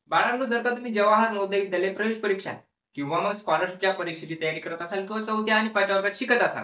बाळांनो, जर का तुम्ही जवाहर नवोदय विद्यालय प्रवेश परीक्षा किंवा मग स्कॉलरशिपच्या परीक्षेची तयारी करत असाल किंवा 4थ्या आणि 5व्या वर्गात शिकत असाल,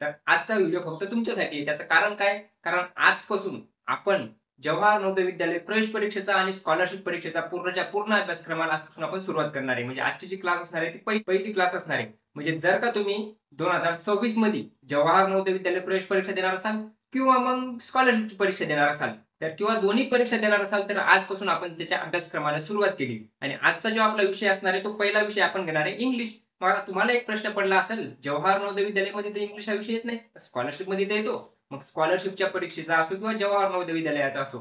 तर आजचा व्हिडिओ फक्त तुमच्यासाठी आहे. त्याचं कारण काय? कारण आजपासून आपण जवाहर नवोदय विद्यालय प्रवेश परीक्षेचा आणि स्कॉलरशिप परीक्षेचा पूर्णच्या पूर्ण अभ्यासक्रमाला आजपासून आपण सुरुवात करणार आहे. म्हणजे आजची जी क्लास असणार आहे ती पहिली क्लास असणार आहे. म्हणजे जर का तुम्ही 2026 मध्ये जवाहर नवोदय विद्यालय प्रवेश परीक्षा देणार असाल किंवा मग स्कॉलरशिपची परीक्षा देणार असाल, तर किंवा दोन्ही परीक्षा देणार असाल, तर आजपासून आपण त्याच्या अभ्यासक्रमाला सुरुवात केली. आणि आजचा जो आपला विषय असणार आहे तो पहिला विषय आपण घेणार आहे इंग्लिश. मग आता तुम्हाला एक प्रश्न पडला असेल, जवाहर नवोदय विद्यालयामध्ये तर इंग्लिश हा विषय येत नाही, स्कॉलरशिप मध्ये तर येतो. मग स्कॉलरशिपच्या परीक्षेचा असो किंवा जवाहर नवोदय विद्यालयाचा असो,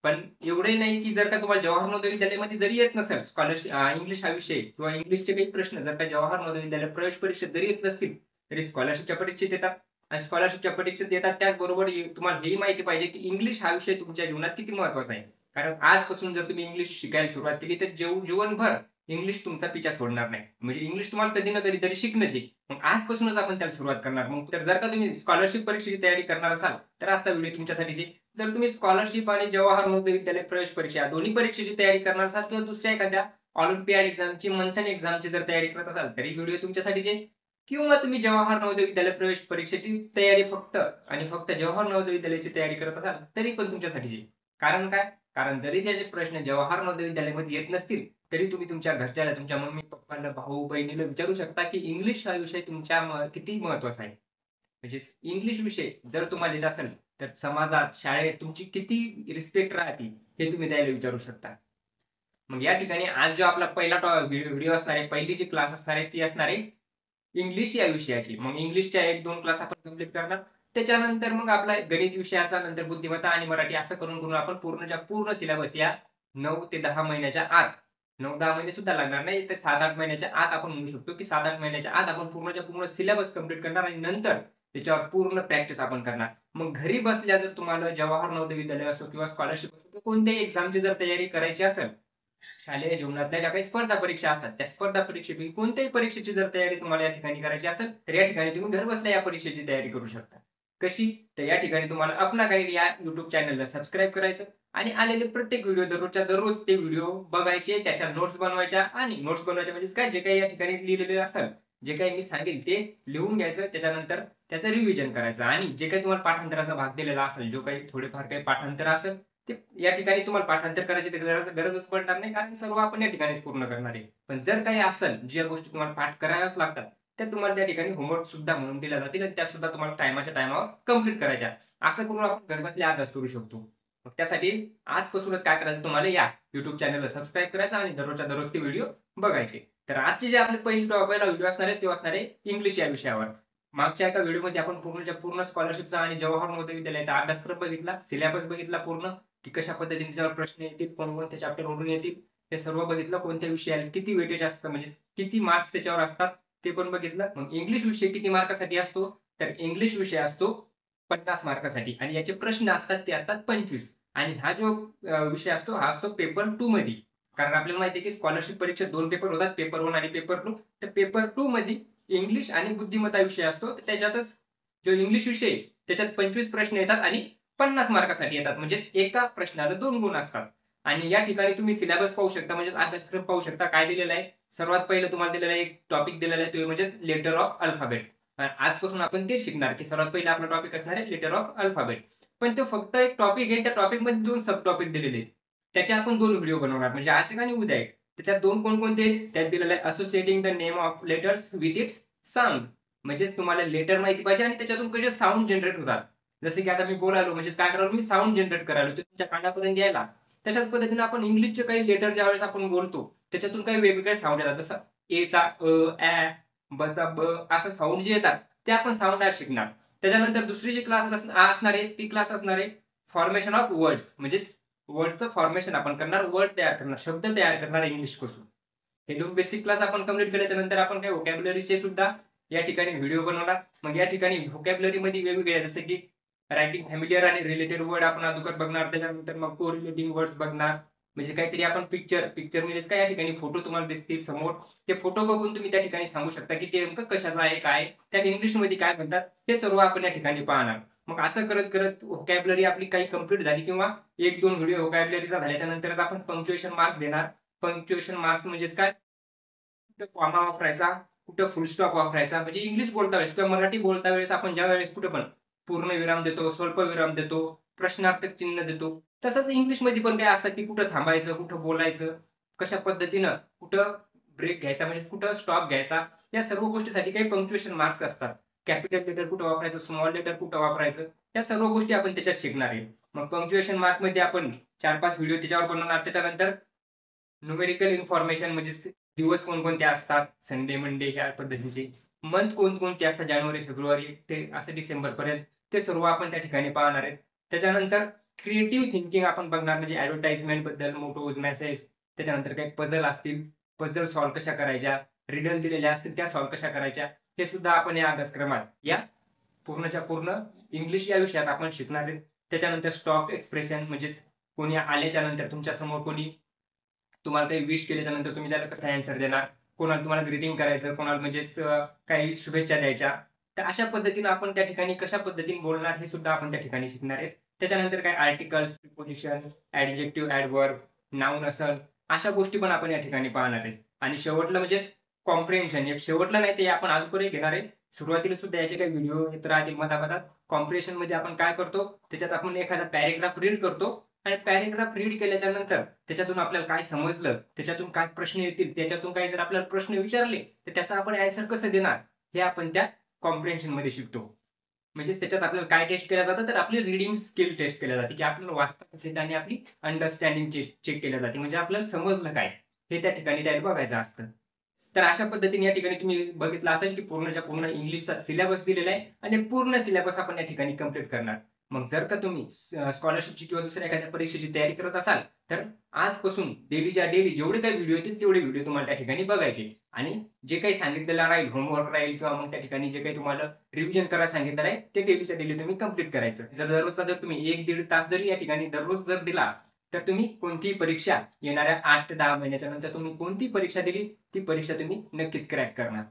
पण एवढे नाही की जर का तुम्हाला जवाहर नवोदय विद्यालयामध्ये जरी येत नसेल स्कॉलरशिप इंग्लिश हा विषय किंवा इंग्लिशचे काही प्रश्न जर का जवाहर नवोदय विद्यालय प्रवेश परीक्षेत जरी येत नसतील, तरी स्कॉलरशिपच्या परीक्षेत येतात. आणि स्कॉलरशिपच्या परीक्षेत येतात त्याचबरोबर तुम्हाला हेही माहिती पाहिजे की इंग्लिश हा विषय तुमच्या जीवनात किती महत्वाचा आहे. कारण आजपासून जर तुम्ही इंग्लिश शिकायला सुरुवात केली तर जीवनभर इंग्लिश तुमचा पिछा सोडणार नाही. म्हणजे इंग्लिश तुम्हाला कधी ना कधीतरी शिकणंच आहे. मग आजपासूनच आपण त्याला सुरुवात करणार. मग तर जर का तुम्ही स्कॉलरशिप परीक्षेची तयारी करणार असाल, तर आजचा व्हिडिओ तुमच्यासाठीच आहे. जर तुम्ही स्कॉलरशिप आणि जवाहर नवोदय विद्यालय प्रवेश परीक्षा या दोन्ही परीक्षेची तयारी करणार असाल किंवा दुसऱ्या एखाद्या ऑलिम्पियाड एक्झामची, मंथन एक्झामची जर तयारी करत असाल, तरी व्हिडिओ तुमच्यासाठीच आहे. किंवा तुम्ही जवाहर नवोदय विद्यालय प्रवेश परीक्षेची तयारी फक्त आणि फक्त जवाहर नवोदय विद्यालयाची तयारी करत असाल, तरी पण तुमच्यासाठीच आहे. कारण काय? कारण जरी त्याचे प्रश्न जवाहर नवोदय विद्यालयामध्ये येत नसतील, तरी तुम्ही तुमच्या घरच्याला, तुमच्या मम्मी-पप्पाला, भाऊ-बहिणीला विचारू शकता, की इंग्लिश हा विषय तुमच्या किती महत्त्वाचा आहे. म्हणजे इंग्लिश विषय जर तुम्हाला येत असेल, तर समाजात, शाळेत तुमची किती रिस्पेक्ट राहते, हे तुम्ही त्याला विचारू शकता. मग या ठिकाणी आज जो आपला पहिला व्हिडिओ असणार आहे, पहिली जी क्लास असणार आहे, ती असणार आहे इंग्लिश या विषयाची. मग इंग्लिशच्या 1-2 क्लास आपण कंप्लीट करणार. त्याच्यानंतर मग आपला गणित विषयाचा, नंतर बुद्धिमत्ता आणि मराठी असं करून आपण पूर्णच्या पूर्ण सिलेबस या 9 ते 10 महिन्याच्या आत, 9-10 महिने सुद्धा लागणार नाही, तर 7-8 महिन्याच्या आत आपण म्हणू शकतो, की 7-8 महिन्याच्या आत आपण पूर्णच्या पूर्ण सिलेबस कंप्लीट करणार आणि नंतर त्याच्यावर पूर्ण प्रॅक्टिस आपण करणार. मग घरी बसल्या जर तुम्हाला जवाहर नवोदय विद्यालय असो किंवा स्कॉलरशिप असो किंवा कोणत्याही एक्झामची जर तयारी करायची असेल, शालेय जीवनातल्या ज्या काही स्पर्धा परीक्षा असतात, त्या स्पर्धा परीक्षेपैकी कोणत्याही परीक्षेची जर तयारी तुम्हाला या ठिकाणी करायची असेल, तर या ठिकाणी तुम्ही घरबसल्या या परीक्षेची तयारी करू शकता. कशी? तर या ठिकाणी तुम्हाला अपना गाईड या YouTube चॅनलला सबस्क्राईब करायचं आणि आलेले प्रत्येक व्हिडिओ दररोजच्या दररोज ते व्हिडिओ बघायचे, त्याच्या नोट्स बनवायच्या आणि नोट्स बनवायच्या म्हणजे काय, जे काही या ठिकाणी लिहिलेले असेल, जे काही मी सांगेल ते लिहून घ्यायचं. त्याच्यानंतर त्याचं रिव्हिजन करायचं आणि जे काही तुम्हाला पाठांतराचा भाग दिलेला असेल, जो काही थोडेफार काही पाठांतर असेल, ते या ठिकाणी तुम्हाला पाठांतर करायची गरजच पडणार नाही, कारण सर्व आपण या ठिकाणीच पूर्ण करणार आहे. पण जर काही असेल, ज्या गोष्टी तुम्हाला पाठ कराव्याच लागतात, त्या तुम्हाला त्या ठिकाणी होमवर्क सुद्धा म्हणून दिल्या जातील आणि त्या सुद्धा तुम्हाला टायमाच्या टायमावर कंप्लीट करायच्या. असं करून आपण घरबसल्या अभ्यास करू शकतो. मग त्यासाठी आजपासूनच काय करायचं, तुम्हाला या YouTube चॅनलला सबस्क्राईब करायचं आणि दररोजच्या दररोज ते व्हिडिओ बघायचे. तर आजचे जे आपले पहिला व्हिडिओ असणार आहे, तो असणार आहे इंग्लिश या विषयावर. मागच्या एका व्हिडिओमध्ये आपण पूर्णच्या पूर्ण स्कॉलरशिपचा आणि जवाहर नवोदय विद्यालयाचा अभ्यासक्रम बघितला, सिलेबस बघितला पूर्ण, की कशा पद्धतीने त्याच्यावर प्रश्न येतील, कोणकोणत्या चॅप्टरवरून येतील, हे सर्व बघितलं. कोणत्या विषयाला किती वेटेज असतं, म्हणजे किती मार्क्स त्याच्यावर असतात, ते पण बघितलं. मग इंग्लिश विषय किती मार्कासाठी असतो, तर इंग्लिश विषय असतो 50 मार्कासाठी आणि याचे प्रश्न असतात ते असतात 25. आणि हा जो विषय असतो, हा असतो पेपर 2 मध्ये. कारण आपल्याला माहिती आहे की स्कॉलरशिप परीक्षेत 2 पेपर होतात, पेपर 1 आणि पेपर 2. तर पेपर 2 मध्ये इंग्लिश आणि बुद्धिमत्ता विषय असतो. तर त्याच्यातच जो इंग्लिश विषय आहे, त्याच्यात 25 प्रश्न येतात आणि 50 मार्कासाठी येतात. म्हणजे एका प्रश्नाला 2 गुण असतात. आणि या ठिकाणी तुम्ही सिलेबस पाहू शकता, म्हणजे अभ्यासक्रम पाहू शकता. काय दिलेला आहे? सर्वात पहिलं तुम्हाला दिलेला आहे, एक टॉपिक दिलेला आहे, तो म्हणजे लेटर ऑफ अल्फाबेट. आजपासून आपण ते शिकणार, की सर्वात पहिला आपला टॉपिक असणार आहे लेटर ऑफ अल्फाबेट. पण तो फक्त एक टॉपिक आहे. त्या टॉपिकमध्ये 2 सब टॉपिक दिलेले आहेत. त्याचे आपण 2 व्हिडिओ बनवणार. म्हणजे आज एक आणि उद्या एक. त्याच्यात 2 कोणकोणते आहेत? त्यात दिलेलं आहे associating the name of letters with its sound. म्हणजेच तुम्हाला लेटर माहिती पाहिजे आणि त्याच्यातून कसे साउंड जनरेट होतात. जसं की आता मी बोलायलो, म्हणजे काय करायलो, मी साउंड जनरेट करायलो, ते तुमच्या कानापर्यंत यायला. तशाच पद्धतीने आपण इंग्लिशचे काही लेटर ज्यावेळेस आपण बोलतो, त्याच्यातून काही वेगवेगळे साउंड येतात. जसं एचा ॲ, बचा ब, असं साउंड जे येतात, ते आपण साउंड आज शिकणार. त्याच्यानंतर दुसरी जी क्लास असणार आहे, ती क्लास असणार आहे फॉर्मेशन ऑफ वर्ड्स. म्हणजे वर्डचं फॉर्मेशन आपण करणार, वर्ड तयार करणार, शब्द तयार करणार इंग्लिशपासून. हे 2 बेसिक क्लास आपण कंप्लीट केल्याच्या नंतर आपण काही व्होकॅब्युलरीचे सुद्धा या ठिकाणी व्हिडिओ बनवणार. मग या ठिकाणी व्होकॅब्युलरीमध्ये वेगवेगळे, जसे की रायटिंग फॅमिलियर आणि रिलेटेड वर्ड आपण अगोदर बघणार. त्याच्यानंतर मग कोरिलेटिंग वर्ड्स बघणार. म्हणजे काहीतरी आपण पिक्चर म्हणजे काय, या ठिकाणी फोटो तुम्हाला दिसतील समोर. ते फोटो बघून तुम्ही त्या ठिकाणी सांगू शकता, की ते नेमकं कशाचं आहे, काय त्यात इंग्लिशमध्ये काय म्हणतात, हे सर्व आपण या ठिकाणी पाहणार. मग असं करत करत व्होकॅब्युलरी आपली काही कंप्लीट झाली किंवा 1-2 व्हिडिओ व्होकॅब्युलरीचा झाल्याच्या नंतरच आपण पंक्च्युएशन मार्क्स देणार. पंक्च्युएशन मार्क्स म्हणजेच काय, कुठं कॉमा वापरायचा, कुठं फुल स्टॉप वापरायचा, म्हणजे इंग्लिश बोलता वेळेस किंवा मराठी बोलता वेळेस आपण ज्या वेळेस कुठं पण पूर्णविराम देतो, स्वल्पविराम देतो, प्रश्नार्थक चिन्ह देतो, तसंच इंग्लिशमध्ये पण काय असतात की कुठं थांबायचं, कुठं बोलायचं, कशा पद्धतीनं कुठं ब्रेक घ्यायचा म्हणजे कुठं स्टॉप घ्यायचा, या सर्व गोष्टीसाठी काही पंक्च्युएशन मार्क्स असतात. कॅपिटल लेटर कुठं वापरायचं, स्मॉल लेटर कुठं वापरायचं, या सर्व गोष्टी आपण त्याच्यात शिकणार आहे. मग पंक्च्युएशन मार्कमध्ये आपण 4-5 व्हिडिओ त्याच्यावर बनवणार. त्याच्यानंतर न्यूमेरिकल इन्फॉर्मेशन म्हणजे दिवस कोणकोणते असतात, संडे, मंडे ह्या पद्धतीचे, मंथ कोणकोणते असतात, जानेवारी, फेब्रुवारी ते असं डिसेंबरपर्यंत, ते सर्व आपण त्या ठिकाणी पाहणार आहेत. त्याच्यानंतर क्रिएटिव्ह थिंकिंग आपण बघणार, म्हणजे ॲडव्हर्टाइजमेंट बद्दल, मोटोज, मेसेज. त्याच्यानंतर काही पझल असतील, पझल सॉल्व्ह कशा करायच्या, रिडल दिलेल्या असतील त्या सॉल्व्ह कशा करायच्या, हे सुद्धा आपण या अभ्यासक्रमात या पूर्णच्या पूर्ण इंग्लिश या विषयात आपण शिकणार आहेत. त्याच्यानंतर स्टॉक एक्सप्रेशन म्हणजे कोणी आल्याच्या नंतर तुमच्या समोर कोणी तुम्हाला काही विश केल्याच्या नंतर तुम्ही त्याला कसं आन्सर देणार, कोणाला तुम्हाला ग्रीटिंग करायचं, कोणाला म्हणजेच काही शुभेच्छा द्यायच्या, तर अशा पद्धतीनं आपण त्या ठिकाणी कशा पद्धतीने बोलणार हे सुद्धा आपण त्या ठिकाणी शिकणार आहेत. त्याच्यानंतर काय articles, preposition, adjective, adverb, noun असल, अशा गोष्टी पण आपण या ठिकाणी पाहणार आहेत. आणि शेवटला म्हणजेच कॉम्प्रिहेन्शन, एक शेवटला नाही ते आपण अजूनपर्यंत घेणार आहेत. सुरुवातीला सुद्धा याचे काही व्हिडिओ येत राहतील मधामधात. कॉम्प्रिहेन्शन मध्ये आपण काय करतो, त्याच्यात आपण एखादा पॅरेग्राफ रीड करतो आणि पॅरेग्राफ रीड केल्याच्या नंतर त्याच्यातून आपल्याला काय समजलं, त्याच्यातून काय प्रश्न येतील, त्याच्यातून काही जर आपल्याला प्रश्न विचारले तर त्याचा आपण आन्सर कसं देणार, हे आपण त्या कॉम्प्रिहेन्शन मध्ये शिकतो. म्हणजे त्याच्यात आपल्याला काय टेस्ट केलं जातं, तर आपली रीडिंग स्किल टेस्ट केल्या जाते, की आपल्याला वाचता कसं येतं आणि आपली अंडरस्टँडिंग चेक केल्या जाते, म्हणजे आपल्याला समजलं काय हे त्या ठिकाणी त्याला बघायचं असतं. तर अशा पद्धतीने या ठिकाणी तुम्ही बघितलं असेल की पूर्णच्या पूर्ण इंग्लिशचा सिलेबस दिलेला आहे आणि पूर्ण सिलेबस आपण या ठिकाणी कंप्लीट करणार. मग जर का तुम्ही स्कॉलरशिपची किंवा दुसऱ्या एखाद्या परीक्षेची तयारी करत असाल तर आजपासून डेलीच्या डेली जेवढे काही व्हिडिओ येतील तेवढे व्हिडिओ तुम्हाला त्या ठिकाणी बघायचे आणि जे काही सांगितलेलं राहील, होमवर्क राहील किंवा मग त्या ठिकाणी जे काही तुम्हाला रिव्हिजन करायला सांगितलं आहे ते डेलीच्या डेली तुम्ही कंप्लीट करायचं. जर दररोजचा जर तुम्ही 1-1.5 तास जरी या ठिकाणी दररोज जर दिला तर तुम्ही कोणतीही परीक्षा येणाऱ्या 8 ते 10 महिन्याच्या नंतर तुम्ही कोणतीही परीक्षा दिली ती परीक्षा तुम्ही नक्कीच क्रॅक करणार.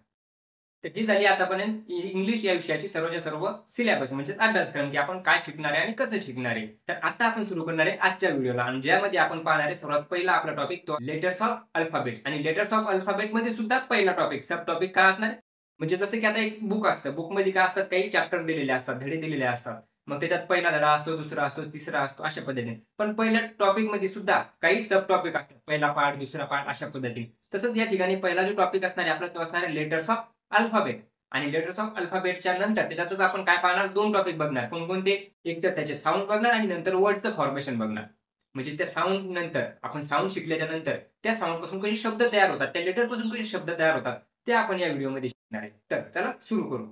तर ही झाली आतापर्यंत इंग्लिश या विषयाची सर्वच्या सर्व सिलेबस म्हणजे अभ्यासक्रम, की आपण काय शिकणार आहे आणि कसं शिकणार आहे. तर आता आपण सुरू करणार आहे आजच्या व्हिडिओला आणि ज्यामध्ये आपण पाहणार आहे सर्वात पहिला आपला टॉपिक तो लेटर्स ऑफ अल्फाबेट. आणि लेटर्स ऑफ अल्फाबेट मध्ये सुद्धा पहिला टॉपिक सब टॉपिक काय असणार, म्हणजे जसं की आता एक बुक असतं, बुक मध्ये काय असतात, काही चॅप्टर दिलेले असतात, धडे दिलेले असतात. मग त्याच्यात पहिला धडा असतो, दुसरा असतो, तिसरा असतो, अशा पद्धतीने. पण पहिल्या टॉपिक मध्ये सुद्धा काही सब टॉपिक असतात, पहिला पार्ट, दुसरा पार्ट, अशा पद्धतीने. तसंच या ठिकाणी पहिला जो टॉपिक असणार आहे आपला तो असणार आहे लेटर्स ऑफ अल्फाबेट. आणि लेटर्स ऑफ अल्फाबेटच्या नंतर त्याच्यातच आपण काय पाहणार, 2 टॉपिक बघणार. कोणकोणते, एक तर त्याचे साऊंड बघणार आणि नंतर वर्डचं फॉर्मेशन बघणार. म्हणजे त्या साऊंड नंतर आपण साऊंड शिकल्याच्या नंतर त्या साऊंड पासून कसे शब्द तयार होतात, त्या लेटर पासून कसे शब्द तयार होतात ते आपण या व्हिडिओमध्ये शिकणार आहे. तर चला सुरू करू.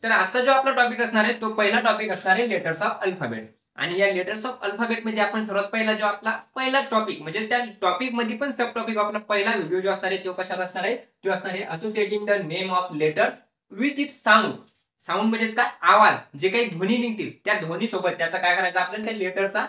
तर आजचा जो आपला टॉपिक असणार आहे तो पहिला टॉपिक असणार आहे लेटर्स ऑफ अल्फाबेट. आणि या लेटर्स ऑफ अल्फाबेट मध्ये आपण सर्वात पहिला जो आपला पहिला टॉपिक म्हणजे त्या टॉपिक मध्ये पण सब टॉपिक आपला पहिला व्हिडिओ जो असणार आहे तो कशाला असणार आहे, तो असणार आहे associating the name of letters with its sound. Sound म्हणजेच काय, आवाज, जे काही ध्वनी निघतील त्या ध्वनी सोबत त्याचा काय करायचा, आपल्याला त्या लेटरचा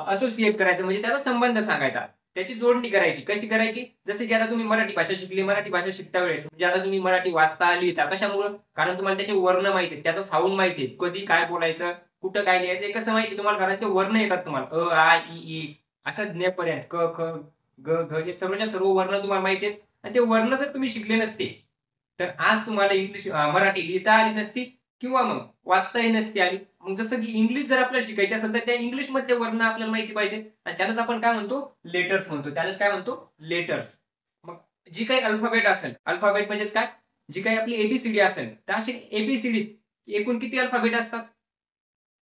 असोसिएट करायचं, म्हणजे त्याचा संबंध सांगायचा, त्याची जोडणी करायची. कशी करायची, जसे की आता तुम्ही मराठी भाषा शिकली, मराठी भाषा शिकता वेळेस म्हणजे आता तुम्ही मराठी वाचता लिहिता कशामुळे, कारण तुम्हाला त्याचे वर्ण माहिती आहेत, त्याचा साऊंड माहिती आहे, कधी काय बोलायचं, कुठं काय लिहायचं, कसं माहिती तुम्हाला, कारण ते वर्ण येतात तुम्हाला, अ आ इ ई असं ज्ञेपर्यंत, क ख ग घ हे सर्वच्या सर्व वर्ण तुम्हाला माहिती आहेत. आणि ते वर्ण जर तुम्ही शिकले नसते तर आज तुम्हाला इंग्लिश मराठी लिहिता आली नसती किंवा मग वाचताही नसती आली. मग जसं की इंग्लिश जर आपल्याला शिकायची असेल तर त्या इंग्लिश मध्ये वर्ण आपल्याला माहिती पाहिजे आणि त्यालाच आपण काय म्हणतो, लेटर्स म्हणतो. त्यालाच काय म्हणतो, लेटर्स. मग जी काही अल्फाबेट असेल, अल्फाबेट म्हणजेच काय, जी काही आपली एबीसीडी असेल तर अशी एबीसीडी एकूण किती अल्फाबेट असतात.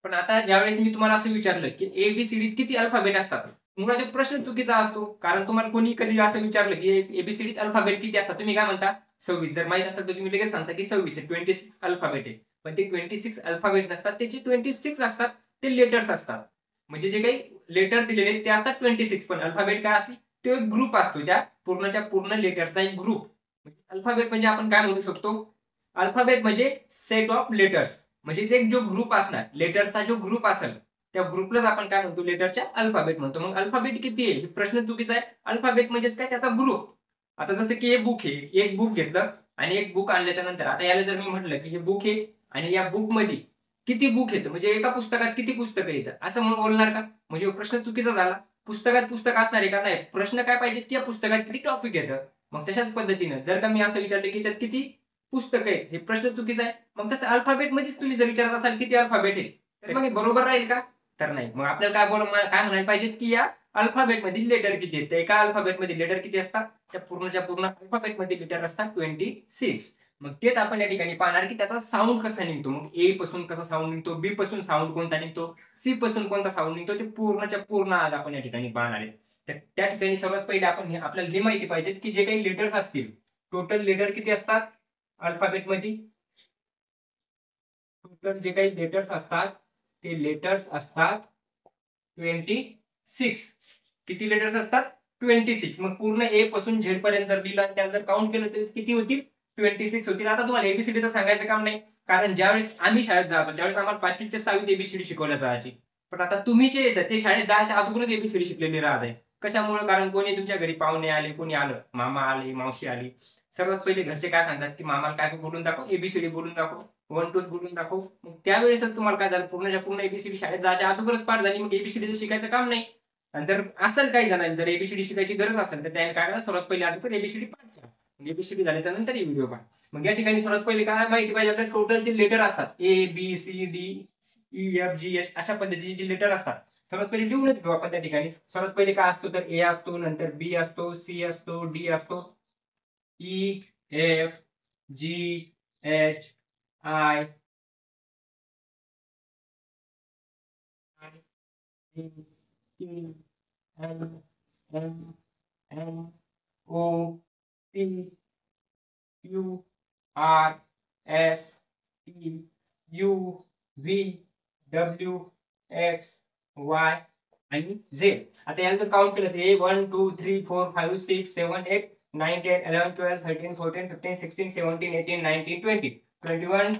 पण आता ज्यावेळेस मी तुम्हाला असं विचारलं की एबीसीडीत किती अल्फाबेट असतात, तुम्हाला तो प्रश्न चुकीचा असतो. कारण तुम्हाला कोणी कधी असं विचारलं की एबीसीडीत अल्फाबेट किती असतात, तुम्ही काय म्हणता, 26. जर माहित असेल तर तुम्ही लगेच सांगता की 26 आहे, 26 अल्फाबेट आहे. पण ते 26 अल्फाबेट नसतात, त्याचे 26 असतात, ते लेटर्स असतात. म्हणजे जे काही लेटर दिलेले ते असतात 26. पण अल्फाबेट काय असते, तो एक ग्रुप असतो, त्या पूर्णच्या पूर्ण लेटरचा एक ग्रुप. अल्फाबेट म्हणजे आपण काय म्हणू शकतो, अल्फाबेट म्हणजे सेट ऑफ लेटर्स. म्हणजे एक जो ग्रुप असणार, लेटर्सचा जो ग्रुप असेल त्या ग्रुपलाच आपण काय म्हणतो, लेटरच्या अल्फाबेट म्हणतो. मग अल्फाबेट किती आहे, प्रश्न चुकीचा आहे. अल्फाबेट म्हणजेच काय, त्याचा ग्रुप. आता जसं की हे बुक आहे, एक बुक घेतलं आणि एक बुक आणल्याच्या नंतर आता याला जर मी म्हटलं की हे बुक आहे आणि या बुक मध्ये किती बुक येतं, म्हणजे एका पुस्तकात किती पुस्तकं येतं असं मग बोलणार का? म्हणजे प्रश्न चुकीचा झाला. पुस्तकात पुस्तक असणार आहे का? नाही. प्रश्न काय पाहिजे की या पुस्तकात किती टॉपिक येतं. मग तशाच पद्धतीनं जर का मी असं विचारलं की याच्यात किती पुस्तकं आहेत, हे प्रश्न चुकीचा आहे. मग तसं अल्फाबेट मध्येच तुम्ही जर विचारत असाल किती अल्फाबेट आहेत, तर मग हे बरोबर राहील का? तर नाही. मग आपल्याला काय म्हणायला पाहिजे की या अल्फाबेट मधील लेटर किती आहेत. एका अल्फाबेट मध्ये लेटर किती असतात? त्या पूर्णच्या पूर्ण अल्फाबेट मध्ये लेटर असतात 26. मग तेच आपण या ठिकाणी पाहणार की त्याचा साऊंड कसा निघतो. मग ए पासून कसा साऊंड निघतो, बी पासून साऊंड कोणता निघतो, सी पासून कोणता साऊंड निघतो, ते पूर्णच्या पूर्ण आज आपण या ठिकाणी पाहणार आहे. तर त्या ठिकाणी सर्वात पहिले आपण आपल्याला हे माहिती पाहिजे की जे काही लेटर्स असतील, टोटल लेटर किती असतात अल्फाबेट मध्ये? टोटल जे काही लेटर्स असतात ते लेटर्स असतात 26. किती लेटर्स असतात? 26. मग पूर्ण ए पासून झेड पर्यंत जर लिहिलं त्याला जर काउंट केलं तर किती होतील? 26 होतील. आता तुम्हाला एबीसीडी तर सांगायचं काम नाही, कारण ज्यावेळेस आम्ही शाळेत जातो त्यावेळेस आम्हाला 5वी ते 6वी एबीसीडी शिकवल्या जायची. पण आता तुम्ही जे येतं ते शाळेत जायच्या अगोदरच एबीसीडी शिकलेली राहत आहे. कशामुळे? कारण कोणी तुमच्या घरी पाहुणे आले, कोणी आलं, मामा आले, मावशी आली, सर्वात पहिले घरचे काय सांगतात की मामाला काय बोलून दाखव, एबीसीडी बोलून दाखव, 1 2 बोलून दाखव. मग त्यावेळेसच तुम्हाला काय झालं, पूर्णच्या पूर्ण एबीसीडी शाळेत जायच्या अगोदरच पाठ झाली. मग एबीसीडी शिकायचं काम नाही. आणि जर असेल काही जणांनी जर एबीसीडी शिकायची गरज असेल तर त्याने काय करा, सर्वात पहिले अगोदर एबीसीडी पाठ करा. एबीसीडी झाल्याच्या नंतर हे व्हिडिओ पहा. मग या ठिकाणी सर्वात पहिले काय माहिती पाहिजे आपल्याला, टोटल जे लेटर असतात A B C D E F G H अशा पद्धतीचे जे लेटर असतात सर्वात पहिले लिहूनच घेऊ आपण. त्या ठिकाणी सर्वात पहिले काय असतो तर ए असतो, नंतर बी असतो, सी असतो, डी असतो, E F G H I L M N O P Q R S T U V W X Y आणि झेड. आता याला जर काउंट केलं तर ए 1 2 3 4 5 6 7 8 9 10 11 12 13 14 15 16 17 18 19 20 21 22